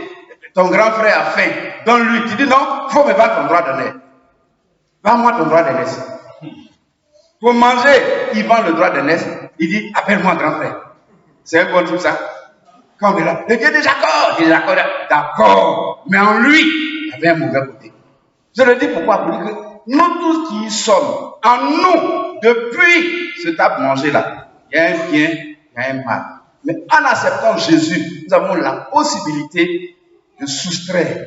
Ton grand frère a faim. Donne-lui. Tu dis non, il faut me battre ton droit d'honneur. Vends-moi ton droit d'aînesse. Pour manger, il vend le droit d'aînesse. Il dit, appelle-moi grand frère. C'est un bon truc ça. Quand on est là, le Dieu de Jacob. Il est d'accord. Mais en lui, il y avait un mauvais côté. Je le dis pourquoi? Pour dire que nous tous qui y sommes, en nous, depuis ce tape manger là, Il y a un bien, il y a un mal. Mais en acceptant Jésus, nous avons la possibilité de soustraire,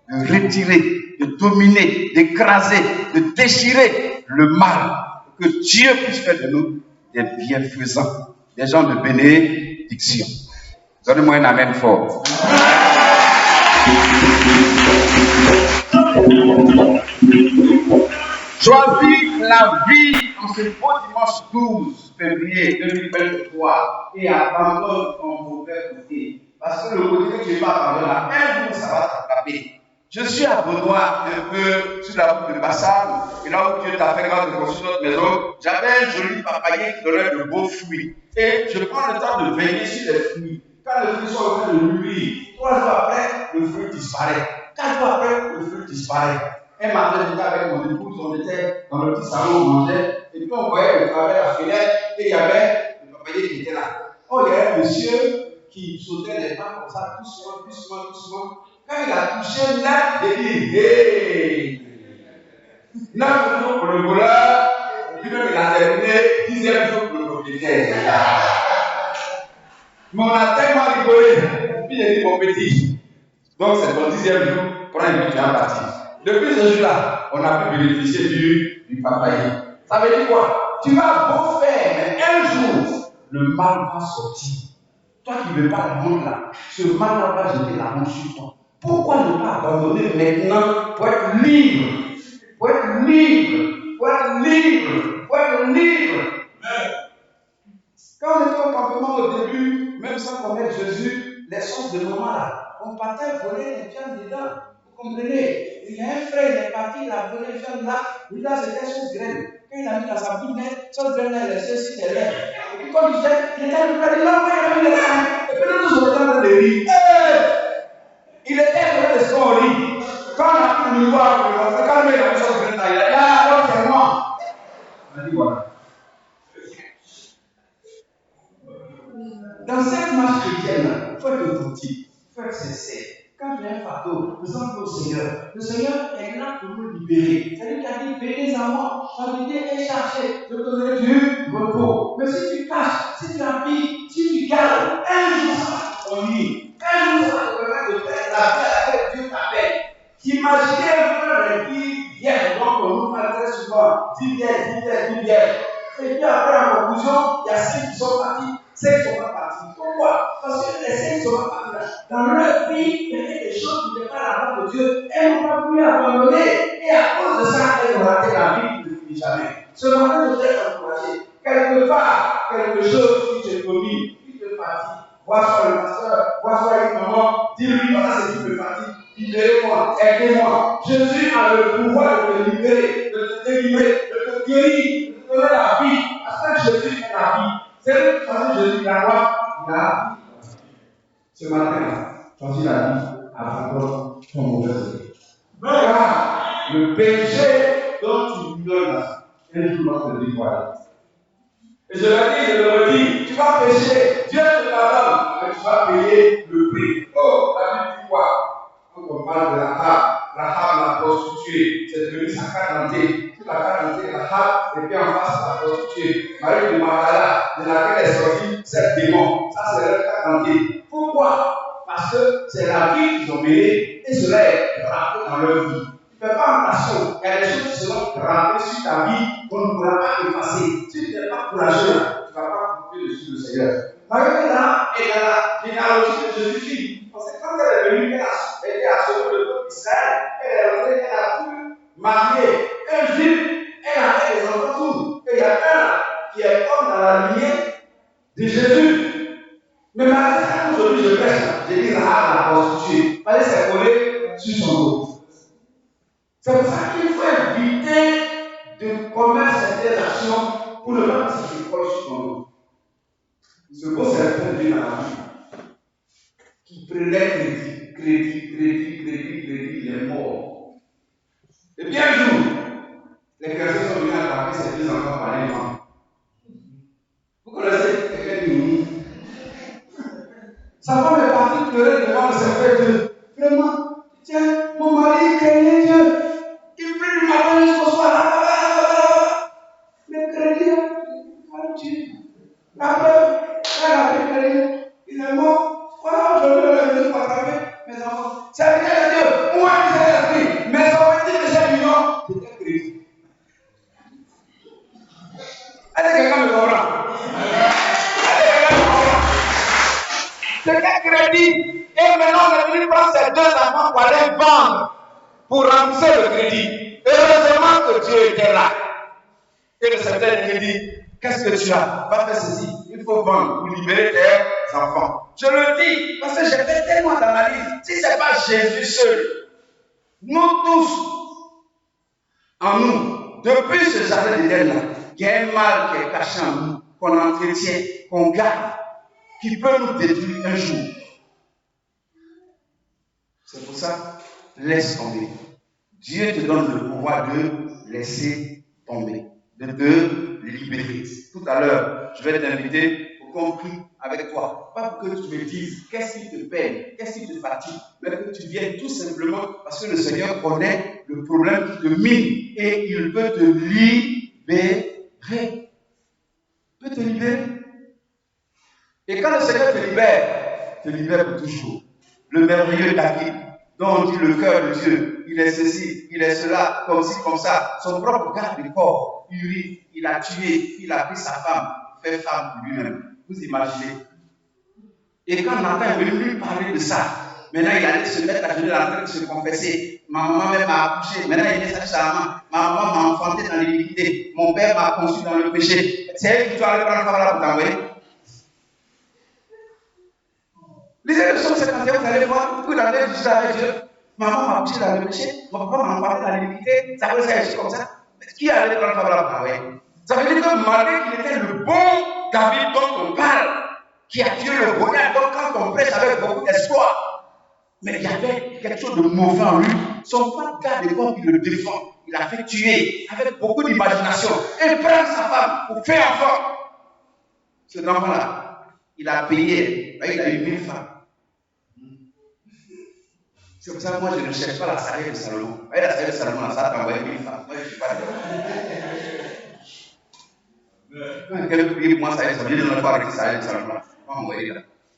de retirer, de dominer, d'écraser, de déchirer le mal. Que Dieu puisse faire de nous des bienfaisants, des gens de bénédiction. Donnez-moi un amen fort. Choisis la vie en ce beau dimanche 12 février 2023 et abandonne ton mauvais côté. Parce que le côté que tu n'es pas abandonné, un jour ça va t'attraper. Je suis à Baudouin, un peu sur la route de Bassam, et là où Dieu t'a fait quand tu construis notre maison, j'avais un joli papayer qui donnait de beaux fruits. Et je prends le temps de veiller sur les fruits. Quand le fruit sont en train de mûrir, 3 jours après, le fruit disparaît. 4 jours après, le fruit disparaît. Un matin, j'étais avec mon épouse, on était dans le petit salon, on mangeait, et puis on voyait au travers la fenêtre, et il y avait le papayer qui était là. Oh, il y a un monsieur qui sautait les mains comme ça, doucement, doucement, doucement. Quand il a touché là, il dit hey! 9 jours pour le voleur, puis même il a terminé 10e jour pour le propriétaire. Mais on a tellement rigolé, puis il a dit mon petit. Donc c'est ton 10e jour, prends une petite partie. Depuis ce jour-là, on a pu bénéficier du papayer. Ça veut dire quoi? Tu vas beau faire, mais un jour, le mal va sortir. Toi qui ne veux pas le monde là, ce mal va jeter la honte sur toi. Pourquoi ne pas abandonner maintenant pour être libre? Pour être libre, pour être libre, pour être libre. Quand on était au campement au début, même sans connaître Jésus, les sources de maman là, on partait voler les viandes dedans. Vous comprenez? Il y a un frère, il est parti, il a volé les viandes là, lui là c'était son graine. Quand il a mis dans sa bouche, son graine là, il laissait sur les lèvres. Et puis comme il disait, il était le frère, il a envoyé les graines. Et puis nous sommes en train de rire. Il était en train de se rire. Quand on a pu le voir, quand il a mis son graine là, il a dit, ah, alors c'est moi. On a dit voilà. Dans cette marche chrétienne, il faut être authentique, il faut être sincère. Quand tu as un fardeau, présente au Seigneur. Le Seigneur est là pour nous libérer. C'est lui qui a dit, venez à moi, habitez et cherchez, je te donnerai du repos. Mais si tu caches, si tu habilles, si tu gardes, un jour ça va te conduire. Un jour ça va te permettre de faire la vie à laquelle Dieu t'appelle. Imaginez un peu les filles viennent, donc on nous parle très souvent, 10 viennent. Et puis après, en conclusion, il y a 5 qui sont partis. 5 ne sont pas partis. Pourquoi? Parce que les 5 ne sont pas partis là. Dans leur vie, il y avait des choses qui n'étaient pas la part de Dieu. Elles n'ont pas pu abandonner. Et à cause de ça, elles ont raté la vie qui ne finit jamais. Ce matin, je voudrais t'encourager. Quelque part, quelque chose qui te commis, qui te fatigue. Vois sur le pasteur, vois sur une maman, dis-lui, voilà ce qui me fatigue. Libérez-moi, aidez-moi. Jésus a le pouvoir de te libérer, de te délivrer, de te guérir, de te donner la vie. Parce que Jésus est la vie. C'est lui qui choisit Jésus, la loi, la vie. Ce matin, choisis la vie, abandonne ton mauvais côté. Car le péché dont tu lui donnes, un jour va te dévoiler. Et je l'ai dit, je le redis, tu vas pécher, Dieu te pardonne, mais tu vas payer le prix. Oh, la Bible dit quoi? Quand on parle de Rahab, la prostituée, c'est devenu sa carte d'identité. Sur la carte d'identité, Rahab, et puis en face, la prostituée. Marie de Magdala, de laquelle est sorti cette démon. Ça, c'est leur carte d'identité. Pourquoi? Parce que c'est la vie qu'ils ont menée et cela est rappelé dans leur vie. Tu ne fais pas attention, il y a des choses qui seront rappelées sur ta vie qu'on ne pourra pas effacer. Si tu n'es pas courageux, tu ne vas pas couper dessus le Seigneur. Marie là est dans la généalogie de Jésus-Christ. Parce que quand elle est venue, elle était à sauver le peuple d'Israël. Elle est rentrée, elle a pu marier un juif, elle a fait des enfants tous. Et il y a un qui est homme dans la lignée de Jésus. Mais malgré ça, aujourd'hui je prêche, j'ai dit Rahab la prostituée. Fallait s'est collé sur son dos. C'est pour ça qu'il faut éviter de commettre certaines actions pour ne pas se décoller sur son dos. Ce beau serpent Dieu dans la vie, qui prenait crédit, il est mort. Et bien un jour, les chrétiens sont venus attraper ces 2 enfants par les mains. Vous connaissez quelqu'un qui nous. Sa femme est partie pleurer devant le serpent Dieu. Vraiment, tiens, mon mari craignait Dieu. Il prie du matin jusqu'au soir. Mais crédit, calme-tu. La C'est quel crédit? Et maintenant, on est venu prendre ces 2 enfants pour aller vendre, pour rembourser le crédit. Heureusement que Dieu était là. Et le secrétaire lui dit, qu'est-ce que tu as? Va faire ceci, il faut vendre pour libérer tes enfants. Je le dis parce que j'ai fait tellement d'analyses. Si ce n'est pas Jésus seul, nous tous, en nous, depuis ce jardin d'Éden-là, il y a un mal qui est caché en nous, qu'on entretient, qu'on garde, qui peut nous détruire un jour. C'est pour ça, laisse tomber. Dieu te donne le pouvoir de laisser tomber, de te libérer. Tout à l'heure, je vais t'inviter pour qu'on prie avec toi. Pas pour que tu me dises qu'est-ce qui te peine, qu'est-ce qui te fatigue, mais que tu viennes tout simplement parce que le Seigneur connaît le problème qui te mine et il peut te libérer. Il peut te libérer. Et quand le Seigneur te libère pour toujours. Le merveilleux David, dont on dit le cœur de Dieu, il est ceci, il est cela, comme ci, comme ça, son propre garde du corps, Uri, il a tué, il a pris sa femme, fait femme pour lui-même. Vous imaginez? Et quand Nathan est venu lui parler de ça, maintenant il allait se mettre à genoux en train de se confesser. Ma maman même m'a accouché, maintenant il est sa ma maman m'a enfanté dans l'iniquité, mon père m'a conçu dans le péché. C'est elle qui doit aller prendre la pour t'envoyer. Lisez le psaume 51, vous allez voir, vous allez juste avec Dieu. Maman m'a accouché dans le péché, mon papa m'a enfanté dans l'iniquité, ça veut dire comme ça. Qui allait prendre la pour t'envoyer? Ça veut dire que malgré qu'il était le bon David dont on parle, qui a tué le bonheur, donc quand on prêche avec beaucoup d'espoir, mais il y avait quelque chose de mauvais en lui. Son propre garde de corps qui le défend, il a fait tuer avec beaucoup d'imagination et prendre sa femme pour faire enfant. Cet enfant-là, il a payé, il a eu 1000 femmes. C'est pour ça que moi je ne cherche pas la sagesse de Salomon. La sagesse de Salomon, ça a envoyé 1000 femmes. Moi je ne suis pas d'accord. Quand quelqu'un dit moi sagesse, ça veut dire que je ne vais pas arrêter sagesse de Salomon.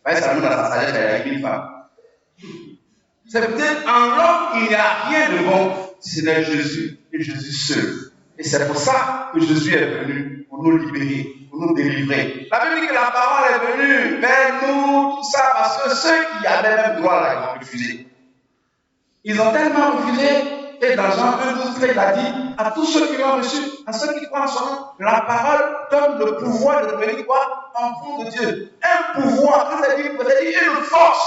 Salomon dans sa sagesse, il a eu 1000 femmes. C'est peut-être en l'homme il n'y a rien de bon, ce n'est Jésus et Jésus seul. Et c'est pour ça que Jésus est venu pour nous libérer, pour nous délivrer. La Bible dit que la parole est venue vers nous, tout ça, parce que ceux qui avaient même droit là, ils ont refusé. Ils ont tellement refusé, et dans Jean 1, 12, il a dit à tous ceux qui l'ont reçu, à ceux qui croient en son nom, la parole donne le pouvoir de devenir quoi? Enfant de Dieu. Un pouvoir, c'est-à-dire une force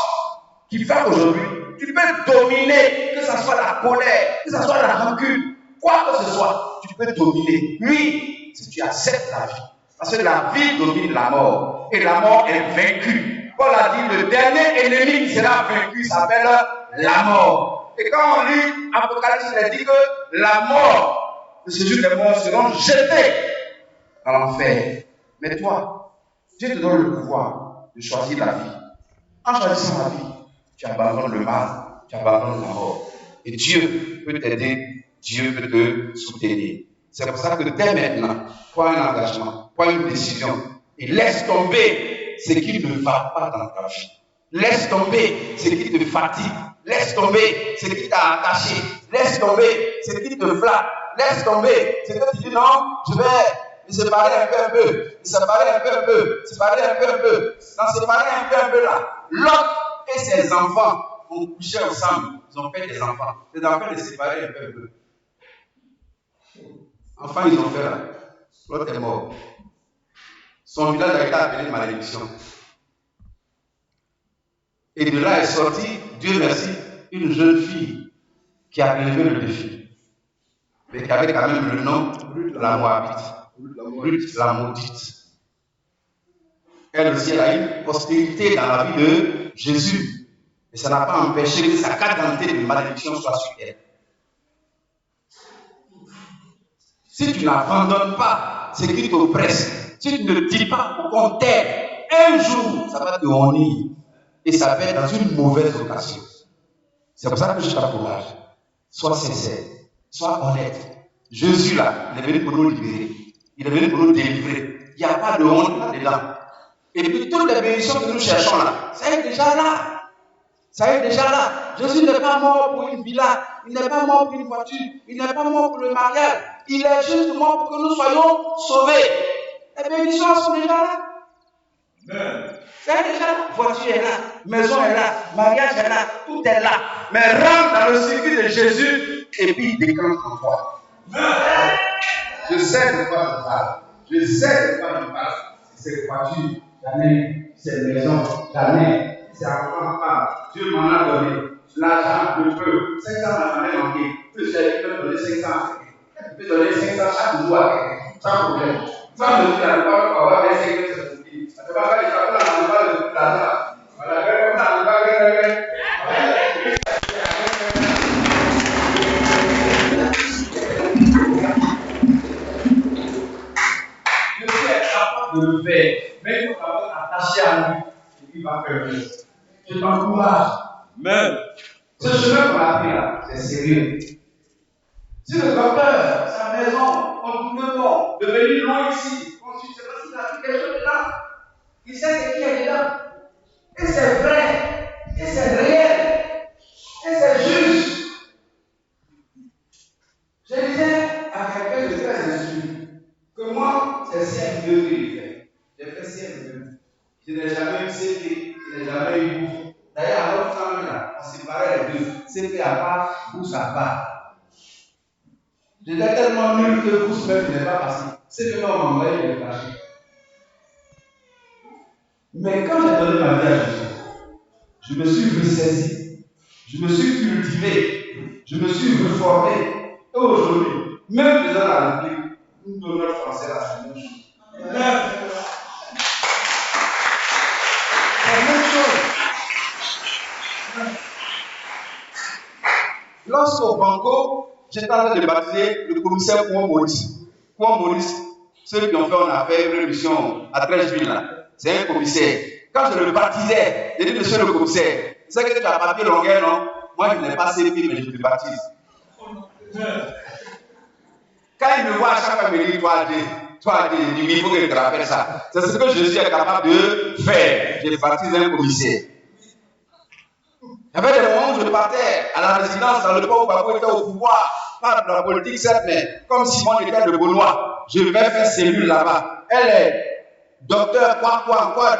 qui fait qu'aujourd'hui, tu peux dominer, que ce soit la colère, que ce soit la rancune, quoi que ce soit, tu peux dominer. Oui, si tu acceptes la vie. Parce que la vie domine la mort. Et la mort est vaincue. Paul a dit, le dernier ennemi qui sera vaincu s'appelle la mort. Et quand on lit Apocalypse, il dit que la mort de ce jour des morts seront jetés dans l'enfer. Mais toi, Dieu te donne le pouvoir de choisir la vie. En choisissant la vie, tu abandonnes le mal, tu abandonnes la mort. Et Dieu peut t'aider, Dieu peut te soutenir. C'est pour ça que dès maintenant, prends un engagement, prends une décision et laisse tomber ce qui ne va pas dans ta vie. Laisse tomber ce qui te fatigue. Laisse tomber ce qui t'a attaché. Laisse tomber ce qui te flatte. Laisse tomber ce que tu dis non, je vais me séparer un peu, me séparer un peu, séparer un peu. Dans séparer un peu là, Lot et ses enfants ont couché ensemble. Ils ont fait des enfants. Les enfants les séparer un peu. Enfin, ils ont fait là. L'autre est mort. Son village a été appelé malédiction. Et de là est sortie, Dieu merci, une jeune fille qui a relevé le défi. Mais qui avait quand même le nom de la Moabite. Ruth la maudite. Elle aussi elle a une postérité dans la vie de Jésus. Et ça n'a pas empêché que sa carte d'identité de malédiction soit sur elle. Si tu n'abandonnes pas ce qui t'oppresse, si tu ne dis pas qu'on t'aide, un jour, ça va te honir. Et ça va être dans une mauvaise occasion. C'est pour ça que je t'encourage. Sois sincère, sois honnête. Jésus là, il est venu pour nous libérer. Il est venu pour nous délivrer. Il n'y a pas de honte là-dedans. Et puis toutes les bénédictions que nous cherchons là, ça est déjà là. Ça est déjà là. Jésus n'est pas mort pour une villa, il n'est pas mort pour une voiture, il n'est pas mort pour le mariage. Il est juste mort pour que nous soyons sauvés. Les bénédictions sont déjà là. Ça déjà, voiture est là, maison est là, mariage est là, tout est là. Mais rentre dans le circuit de Jésus et puis il déclenche en toi. Je sais de quoi je parle. Je sais de quoi je parle. C'est voiture, jamais, c'est maison, jamais, c'est enfant, femme. Dieu m'en a donné. L'argent, le peu, 500 m'en a manqué. Je peux donner 500. Je peux donner 500 chaque jour à quelqu'un, sans problème. Sans me dire à quoi on va avoir 5 000, c'est possible. Ça ne peut pas faire les gens là, on va le l'argent. Voilà, comme ça, on va Je suis capable de le faire, mais il faut d'abord attacher à lui et puis il va faire le reste. Je t'encourage. Amen. Ce chemin qu'on a pris là, c'est sérieux. Si le docteur, sa maison, on trouve bon, de venir loin ici, on ne sait pas s'il a fait quelque chose dedans. Il sait ce qu'il y a dedans. Et c'est vrai, et c'est réel, et c'est juste. Je disais à quelqu'un de très instruit que moi, c'est CM2 que j'ai fait. J'ai fait CM2. Je n'ai jamais eu CP, je n'ai jamais eu bouffe. D'ailleurs, à notre famille là, on séparait les deux. CP à part, bourse à part. J'étais tellement nul que bourse même ne n'est pas passé. CP m'a envoyé, je l'ai lâché. Mais quand j'ai donné ma vie à Jésus, je me suis ressaisi, je me suis cultivé, je me suis reformé. Et aujourd'hui, même faisant la République, nous donnons français la même chose. La même chose. Lorsqu'au Banco, j'étais en train de baptiser le commissaire Kouan Maurice. Kouan Maurice, ceux qui ont fait, on a fait une émission à 13 villes là. C'est un commissaire. Quand je le baptisais, j'ai dit, monsieur le commissaire, c'est que tu as papier longueur, non? Moi, je n'ai pas CP, mais je te baptise. Quand il me voit à chaque fois, il me dit, toi, il faut que je te rappelle ça. C'est ce que Jésus est capable de faire. Je baptise un commissaire. Il y avait des moments où je partais à la résidence dans le port où Babou était au pouvoir, pas de la politique, certes, mais comme Simon était de Beaunois, je vais faire cellule là-bas. Elle est docteur, quoi,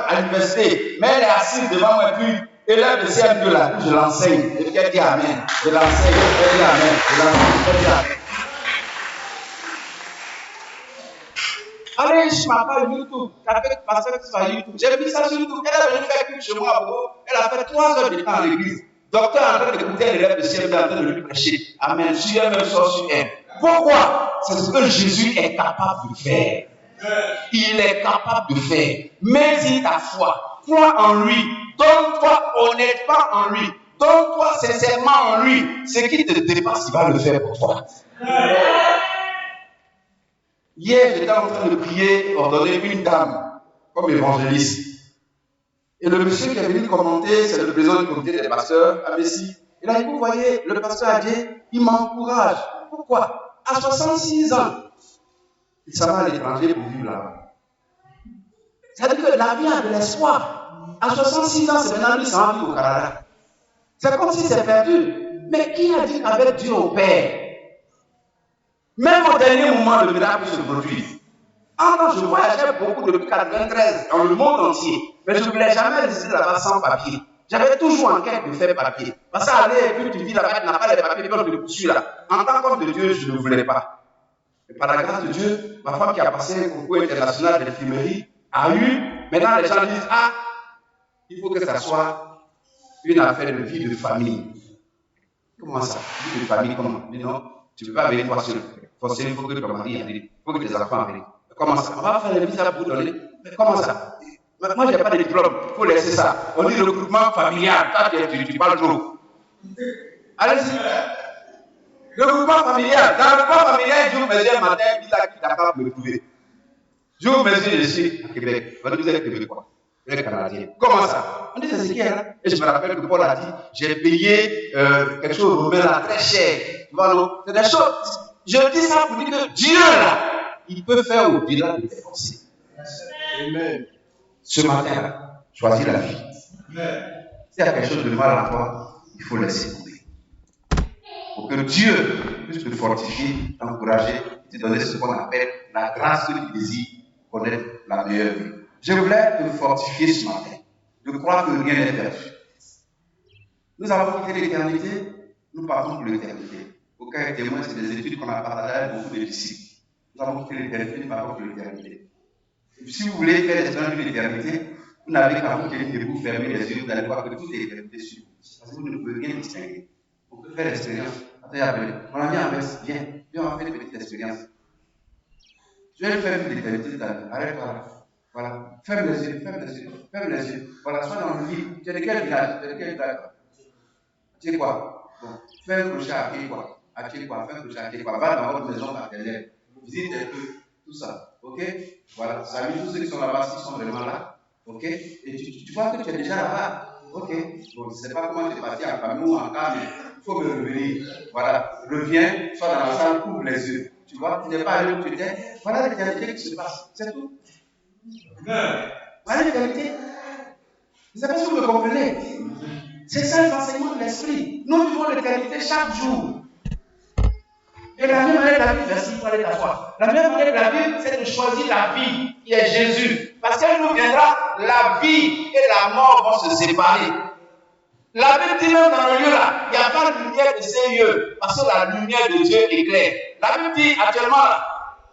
à l'université, mais elle est assise devant moi, puis élève de CM2 là, je l'enseigne. Et puis elle dit Amen. Je l'enseigne, elle dit Amen. Je l'enseigne, elle dit Amen. Allez, je m'appelle YouTube. Avec pasteur sur YouTube. J'ai mis ça sur YouTube. Elle est venue faire chez moi à Bobo. Elle a fait 3 heures de temps à l'église. Docteur en train d'écouter l'élève de CM2 en train de lui prêcher. Amen. Sur elle, même sort sur elle. Pourquoi? C'est ce que Jésus est capable de faire. Il est capable de faire. Mets-y ta foi. Crois en lui. Donne-toi honnêtement en lui. Donne-toi sincèrement en lui. Ce qui te dépasse, il va le faire pour toi. Hier, j'étais en train de prier, ordonner une dame comme évangéliste. Et le monsieur qui est venu commenter, c'est le président du comité des pasteurs à Messi. Il a dit, vous voyez, le pasteur Adjé, il m'encourage. Pourquoi? À 66 ans, il s'en va à l'étranger pour vivre là-bas. Ça veut dire que la vie a de l'espoir. À 66 ans, c'est maintenant lui qui s'en va vivre au Canada. C'est comme si c'est perdu. Mais qui a dit qu'avec Dieu au Père? Même au dernier moment, le miracle se produit. Quand je voyageais beaucoup depuis 1993 dans le monde entier, mais je ne voulais jamais rester là-bas sans papier. J'avais toujours en quête de faire papier. Parce qu'aller et puis tu vis là-bas, tu n'as pas les papiers, puis on te poursuit là. En tant qu'homme de Dieu, je ne voulais pas. Et par la grâce de Dieu, ma femme qui a passé un concours international d'infirmerie a eu. Maintenant, les gens disent, il faut que ça soit une affaire de vie de famille. Comment ça? Vie de famille, comment? Mais non, tu ne peux pas venir toi seul. Forcément, il faut que ton mari arrive. Il faut que tes enfants arrivent. Comment ça? On va faire les visas pour donner. Mais comment ça? Moi, je n'ai pas de diplôme. Il faut laisser ça. On dit le regroupement familial. Tu parles trop. Allez-y. Le regroupement familial. Dans le regroupement familial, je vous mesure un matin, visa qui est capable de me trouver. Je vous mesure, je suis à Québec. On dit, vous êtes québécois. Vous êtes canadien. Comment ça? On dit, c'est ce qu'il y a là. Et je me rappelle que Paul a dit, j'ai payé quelque chose au là très cher. Voilà. C'est des choses. Je dis ça pour dire que Dieu là, il peut faire au-delà de tes pensées. Amen. Ce matin, choisis la vie. S'il y a quelque chose de mal en toi, il faut laisser tomber. Pour que Dieu puisse te fortifier, t'encourager, te donner ce qu'on appelle la grâce du désir, connaître la meilleure vie. Je voulais te fortifier ce matin. de croire que rien n'est perdu. Nous avons quitté l'éternité, nous partons pour l'éternité. Aucun témoin, c'est des études qu'on a partagées avec beaucoup de disciples. Nous avons quitté l'éternité, nous partons pour l'éternité. Si vous voulez faire des gens de l'éternité, vous n'avez qu'à vous tenir debout, fermer les yeux, vous allez voir que toute l'éternité sur vous. Parce que vous ne pouvez rien distinguer. On peut faire l'expérience. Attendez, mon ami Abbas, viens, on va faire une petite expérience. Je vais faire l'éternité de ta vie. Arrête-toi là. Voilà. Ferme les yeux, ferme les yeux, ferme les yeux. Voilà, sois dans le vide. Tu es de quel village? Tu es de quel village? Tu sais quoi? Bon, fais un crochet à qui quoi? À qui quoi? Fais un crochet à qui quoi? Va dans votre maison maternelle. Visite un peu. Tout ça. Ok? Voilà. Salut tous ceux qui sont là-bas, s'ils sont vraiment là. Ok? Et tu vois que tu es déjà là-bas. Ok? Bon, je ne sais pas comment tu es parti en famille ou en cas, mais il faut me revenir. Voilà. Reviens, sois dans la salle, ouvre les yeux. Tu vois, tu n'es pas allé où tu étais. Voilà l'éternité qui se passe. C'est tout. Voilà l'éternité. Je ne sais pas si vous me comprenez. C'est ça l'enseignement de l'esprit. Nous vivons l'éternité chaque jour. Et la même manière de la vie, merci pour aller t'asseoir. La même manière de la vie, c'est de choisir la vie qui est Jésus. Parce qu'elle nous viendra, la vie et la mort vont se séparer. La Bible dit même dans le lieu là, il n'y a pas de lumière de ces lieux, parce que la lumière de Dieu éclaire. La Bible dit actuellement là,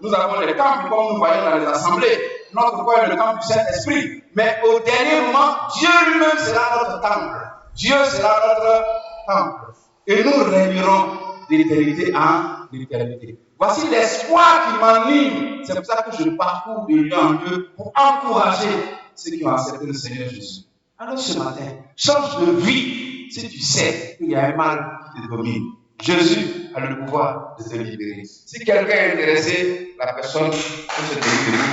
nous avons les temples comme nous voyons dans les assemblées. Notre corps est le temple du Saint-Esprit. Mais au dernier moment, Dieu lui-même sera notre temple. Dieu sera notre temple. Et nous régnerons d'éternité en éternité. Voici l'espoir qui m'anime. C'est pour ça que je parcours de lieu en lieu pour encourager ceux qui ont accepté le Seigneur Jésus. Alors ce matin, change de vie si tu sais qu'il y a un mal qui te domine. Jésus a le pouvoir de te libérer. Si quelqu'un est intéressé, la personne peut se délivrer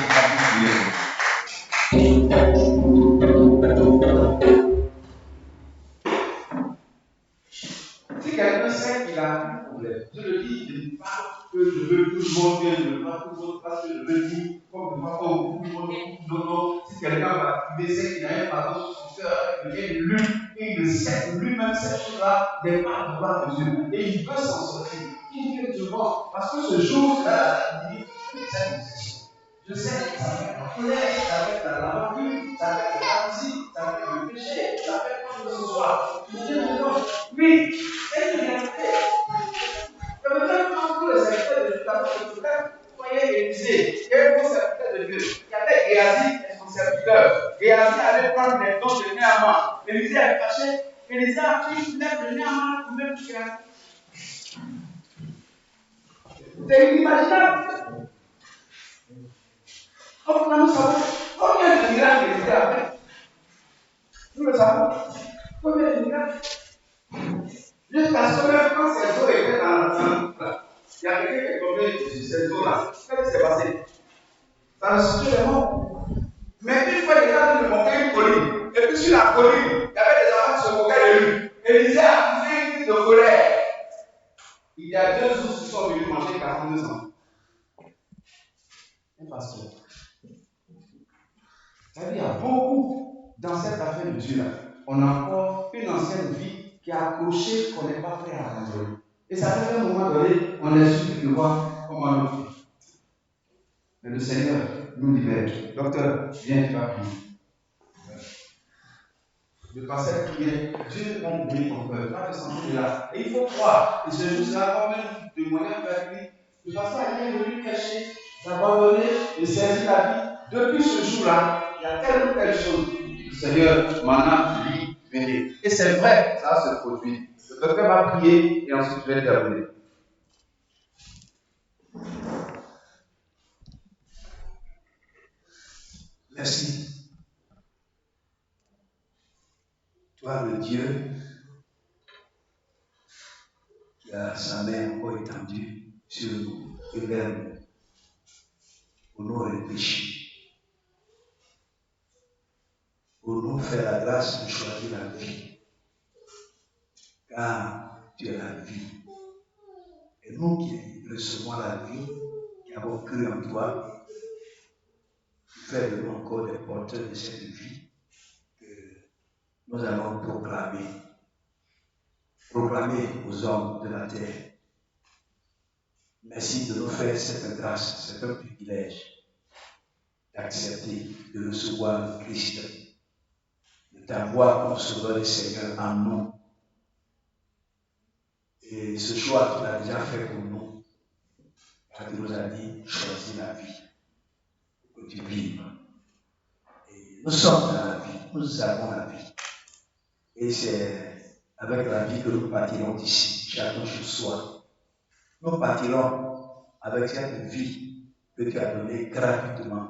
Si quelqu'un sait qu'il a un problème, je le dis, je ne dis pas que je veux tout le monde bien, je ne veux pas tout le monde parce que je le dis, comme je ne vois pas beaucoup de monde, non. Si quelqu'un va sait qu'il a un fardeau sur son cœur, il vient de lui, et il sait lui-même cette chose-là n'est pas de gloire de Dieu. Et il veut s'en sortir. Il veut Dieu voir. Parce que ce jour-là, il dit, je sais que ça fait la colère, ça fait la rancune, ça fait la jalousie, ça fait le péché, ça fait quoi que ce soit. Oui, c'est une réalité. Et maintenant, quand tous les serviteurs de Dieu, soyez Élisée, il y a un bon serviteur de Dieu. Il y avait Géasi et son serviteur. Géasi allait prendre les dons de Néaman. Élisée a caché. Élisée a pris une lettre de Néaman pour même Géasi. C'est inimaginable. Or, nous savons combien de miracles Élisée a fait. Nous le savons. Combien de miracles. Jusqu'à ce que quand ces eaux étaient dans la salle, il y a quelqu'un qui est tombé sur ces eaux-là. Qu'est-ce qui s'est passé? Ça a ressuscité les morts. Mais une fois, il a dû monter une colline. Et puis sur la colline, il y avait des enfants qui se moquaient de lui. Élisée a poussé une crise de colère. Il y a 2 jours, ils sont venus manger 42 ans. Un pasteur. C'est-à-dire, il y a beaucoup dans cette affaire de Dieu-là. On a encore une ancienne vie qui est accrochée qu'on n'est pas prêt à abandonner. Et ça fait qu'à un moment donné, on est sûr de voir comment nous fait. Mais le Seigneur nous libère. Docteur, viens, tu vas prier. De par cette prière, Dieu va ouvrir ton cœur. Pas de sentir de là. Et il faut croire. Et ce jour sera comme un témoignage vers lui. De façon à rien de lui cacher, d'abandonner, de saisir la vie. Depuis ce jour-là, il y a telle ou telle chose. Le Seigneur m'en a libéré. Et c'est vrai, ça se produit. Le docteur va prier et ensuite je vais terminer. Merci. Toi, le Dieu qui a sa main encore étendue sur nous et vers nous pour nous réfléchir, pour nous faire la grâce de choisir la vie. Car tu es la vie. Et nous qui recevons la vie, qui avons cru en toi, tu fais de nous encore des porteurs de cette vie que nous allons proclamer aux hommes de la terre. Merci de nous faire cette grâce, c'est un privilège d'accepter, de recevoir le Christ, le t'avoir comme sauveur et Seigneur en nous. Et ce choix, tu l'as déjà fait pour nous. Tu nous as dit, choisis la vie, que tu vives. Et nous sommes dans la vie, nous avons la vie. Et c'est avec la vie que nous partirons d'ici, chacun chez soi. Nous partirons avec cette vie que tu as donnée gratuitement.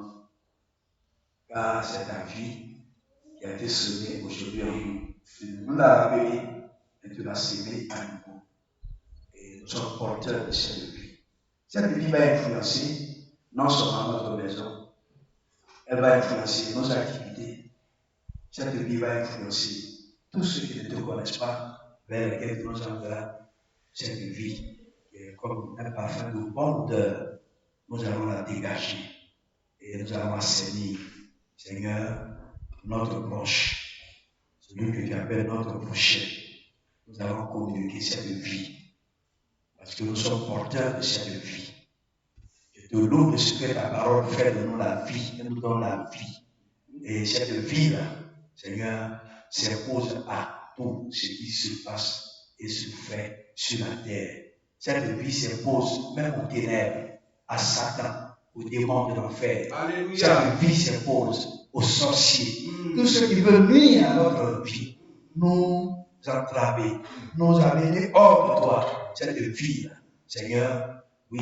Car c'est ta vie qui a été semée aujourd'hui en nous. Tu nous l'as appelée et tu l'as semée à nouveau. Et nous sommes porteurs de cette vie. Cette vie va influencer non seulement notre maison, elle va influencer nos activités. Cette vie va influencer tous ceux qui ne te connaissent pas, vers lesquels tu nous enverras. Cette vie qui est comme un parfum de bonne odeur, nous allons la dégager et nous allons assainir, Seigneur, notre proche, celui que tu appelles notre prochain. Nous allons communiquer cette vie parce que nous sommes porteurs de cette vie. Je te loue de ce que ta parole fait de nous la vie, elle nous donne la vie. Et cette vie-là, Seigneur, s'impose à tout ce qui se passe et se fait sur la terre. Cette vie s'impose même aux ténèbres, à Satan, aux démons de l'enfer. Cette vie s'impose aux sorciers. Tous ceux qui veulent nuire à notre vie, nous entraver, nous amener hors de toi. Cette vie-là, Seigneur, oui,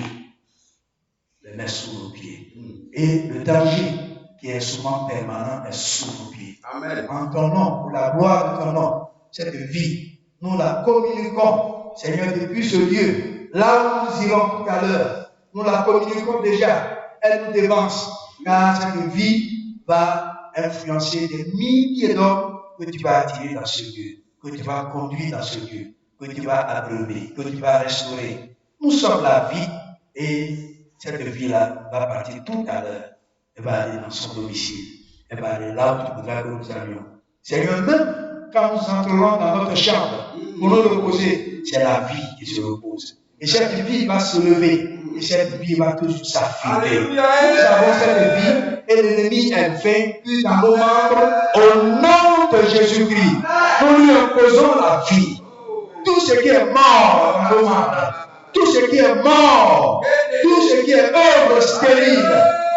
les met sous nos pieds. Et le danger qui est souvent permanent est sous nos pieds. Amen. En ton nom, pour la gloire de ton nom, cette vie, nous la communiquons, Seigneur, depuis ce lieu, là où nous irons tout à l'heure, nous la communiquons déjà, elle nous dévance, car cette vie va influencer des milliers d'hommes que tu vas attirer dans ce lieu, que tu vas conduire dans ce lieu, que tu vas abreuver, que tu vas restaurer. Nous sommes la vie et cette vie-là va partir tout à l'heure. Elle va aller dans son domicile. Elle va aller là où tu voudras que nous allions. Seigneur, même quand nous entrerons dans notre chambre pour nous reposer, c'est la vie qui se repose. Et cette vie va se lever. Et cette vie va toujours s'affirmer. Nous avons cette vie et l'ennemi est vaincu dans nos membres au nom de Jésus-Christ. Nous lui imposons la vie. Tout ce qui est mort dans nos membres, tout ce qui est mort, tout ce qui est œuvre stérile,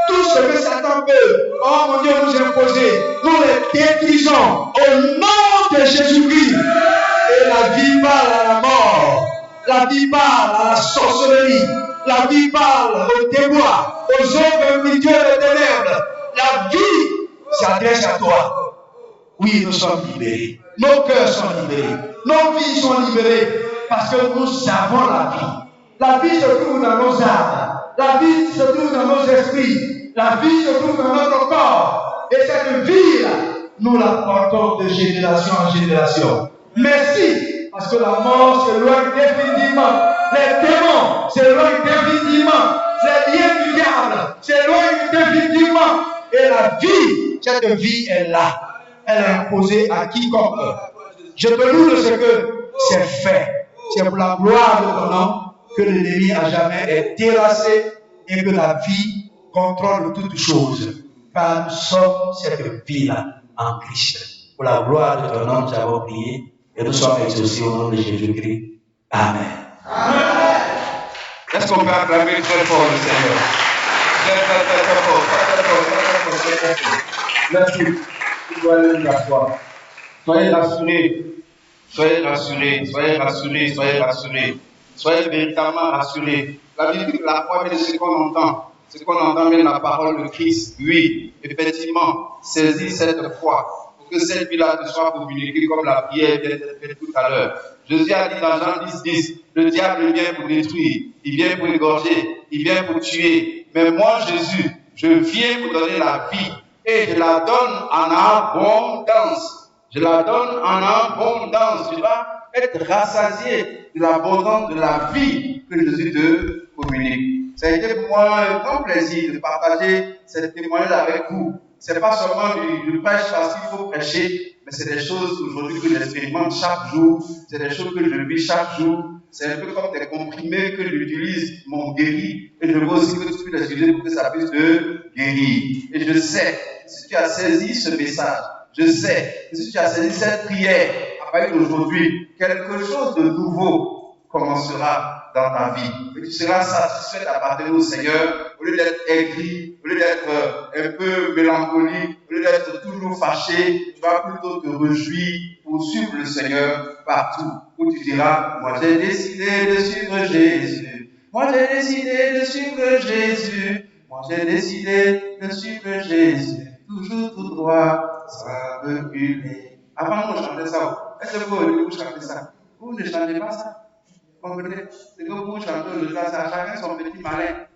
tout ce que Satan veut, oh mon Dieu, nous imposer, nous les détruisons au nom de Jésus-Christ. Et la vie parle à la mort, la vie parle à la sorcellerie, la vie parle au débois, aux œuvres spirituelles des ténèbres. La vie s'adresse à toi. Oui, nous sommes libérés. Nos cœurs sont libérés. Nos vies sont libérées parce que nous avons la vie. La vie se trouve dans nos âmes. La vie se trouve dans nos esprits. La vie se trouve dans notre corps. Et cette vie-là, nous la portons de génération en génération. Merci, parce que la mort s'éloigne définitivement. Les démons s'éloignent définitivement. Les liens du diable s'éloignent définitivement. Et la vie, cette vie est là. Elle est imposée à quiconque. Je te loue de ce que c'est fait. C'est pour la gloire de ton nom que l'ennemi à jamais est terrassé et que la vie contrôle toutes choses. Car nous sommes cette vie-là en Christ. Pour la gloire de ton nom, nous avons prié et nous sommes exaucés au nom de Jésus-Christ. Amen. Amen. Est-ce qu'on peut acclamer très fort le Seigneur? Très fort. Merci. Soyez rassurés. Soyez rassurés, soyez rassurés, soyez rassurés. Soyez véritablement rassurés. La Bible dit que la foi, c'est ce qu'on entend. Ce qu'on entend même la parole de Christ. Oui, effectivement, saisis cette foi pour que cette vie-là te soit communiquée comme la prière vient d'être faite tout à l'heure. Jésus a dit dans Jean 10, le diable vient pour détruire, il vient pour égorger, il vient pour tuer. Mais moi, Jésus, je viens pour donner la vie et je la donne en abondance. Je la donne en abondance. Tu vas être rassasié de l'abondance de la vie que Jésus te communique. Ça a été pour moi un grand plaisir de partager cette témoignage avec vous. Ce n'est pas seulement du prêche parce qu'il faut prêcher, mais c'est des choses aujourd'hui que j'expérimente chaque jour. C'est des choses que je vis chaque jour. C'est un peu comme des comprimés que j'utilise, m'ont guéri. Et je veux aussi que tu puisses les utiliser pour que ça puisse te guérir. Et je sais, si tu as saisi ce message, Je sais que si tu as saisi cette prière à partir d'aujourd'hui, quelque chose de nouveau commencera dans ta vie. Et tu seras satisfait d'appartenir au Seigneur au lieu d'être aigri, au lieu d'être un peu mélancolique, au lieu d'être toujours fâché. Tu vas plutôt te réjouir pour suivre le Seigneur partout où tu diras, moi j'ai décidé de suivre Jésus. Moi j'ai décidé de suivre Jésus. Moi j'ai décidé de suivre Jésus. Toujours tout droit, sans reculer. Avant, on chantait ça. Est-ce que vous chantez ça? Vous ne chantez pas ça? Comprenez? C'est que vous chantez le ça, chacun son petit malin.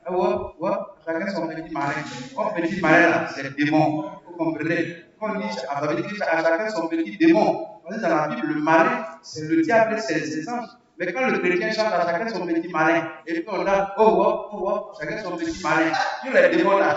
Chacun son petit malin. Oh, petit malin là, c'est le démon. Vous comprenez? Quand on dit à chacun son petit démon, on dit dans la Bible, le malin, c'est le diable, c'est ses anges. Mais quand le chrétien chante à chacun son petit malin, et puis on a, chacun son petit malin, tous les démons là,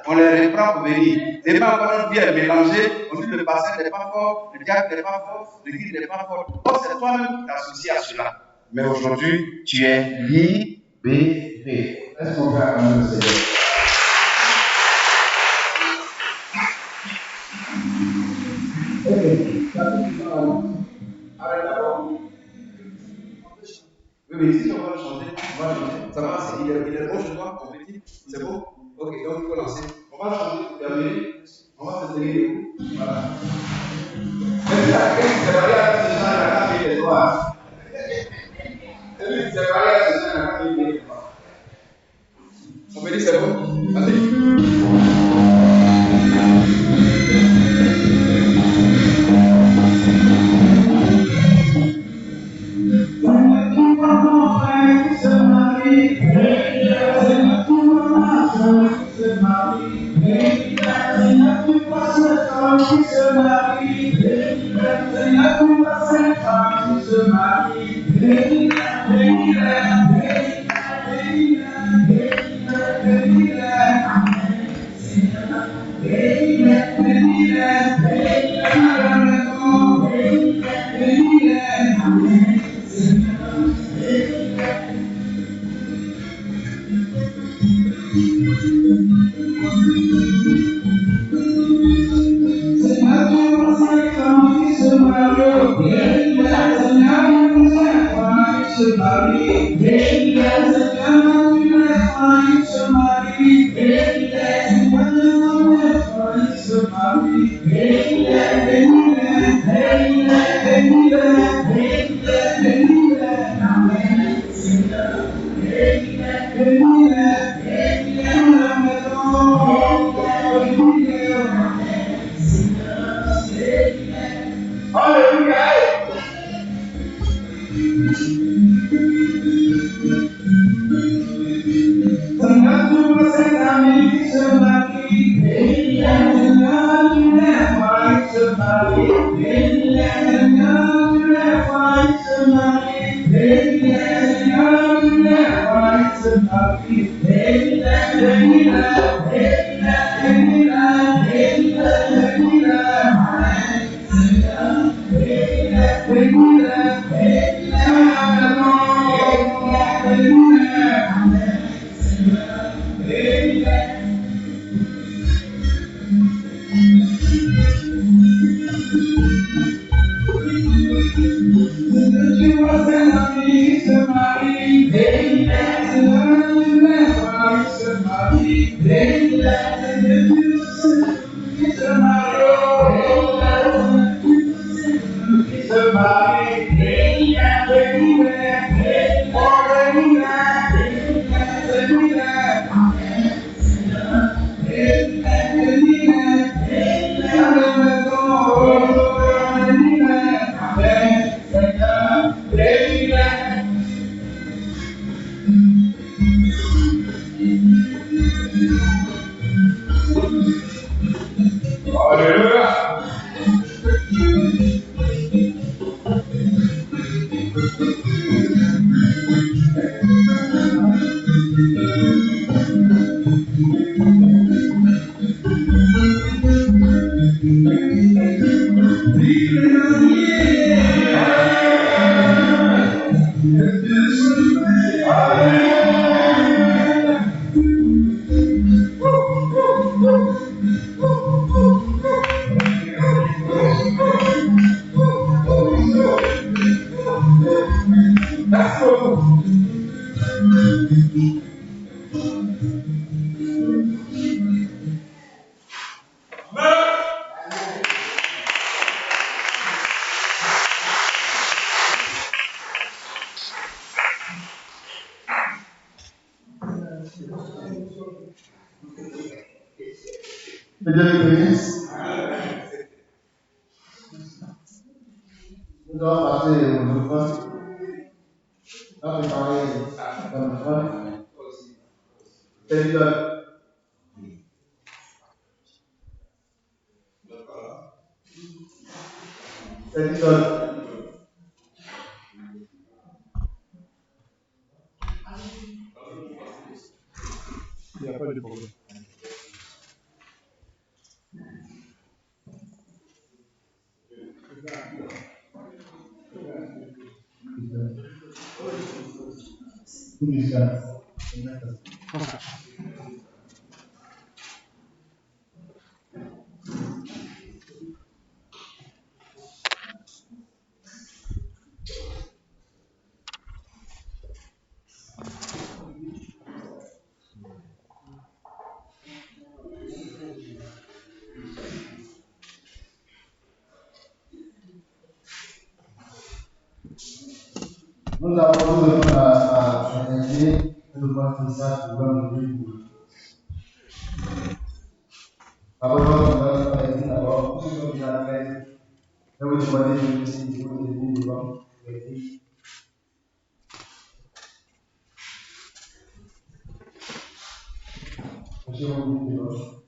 on les reprend pour venir. Les mains, quand on vient mélanger, on dit le passé n'est pas fort, le diable n'est pas fort, le guide n'est pas fort. Oh, c'est toi-même qui t'associes à cela. Mais aujourd'hui, tu es libéré. Est-ce qu'on va apprendre le Seigneur? Arrête d'abord. Oui, si on va chanter, ça va, il est bon chez toi, ton petit, c'est bon? Ok, donc il faut lancer. On va chanter pour terminer, on va se tenir debout. Voilà. Mais la crise, c'est varié à ce genre de la famille de toi. C'est varié à ce genre de la famille de toi. On me dit c'est bon? Allez. Dieu le bénisse. Nous allons passer au microphone. On va préparer le microphone. Téléphone. Téléphone. Il n'y a pas de problème. Nous avons tout le monde à s'inquiéter, nous pensons ça pour l'homme. D'abord, tout ce que vous avez fait, vous demandez de vous devant. Monsieur, vous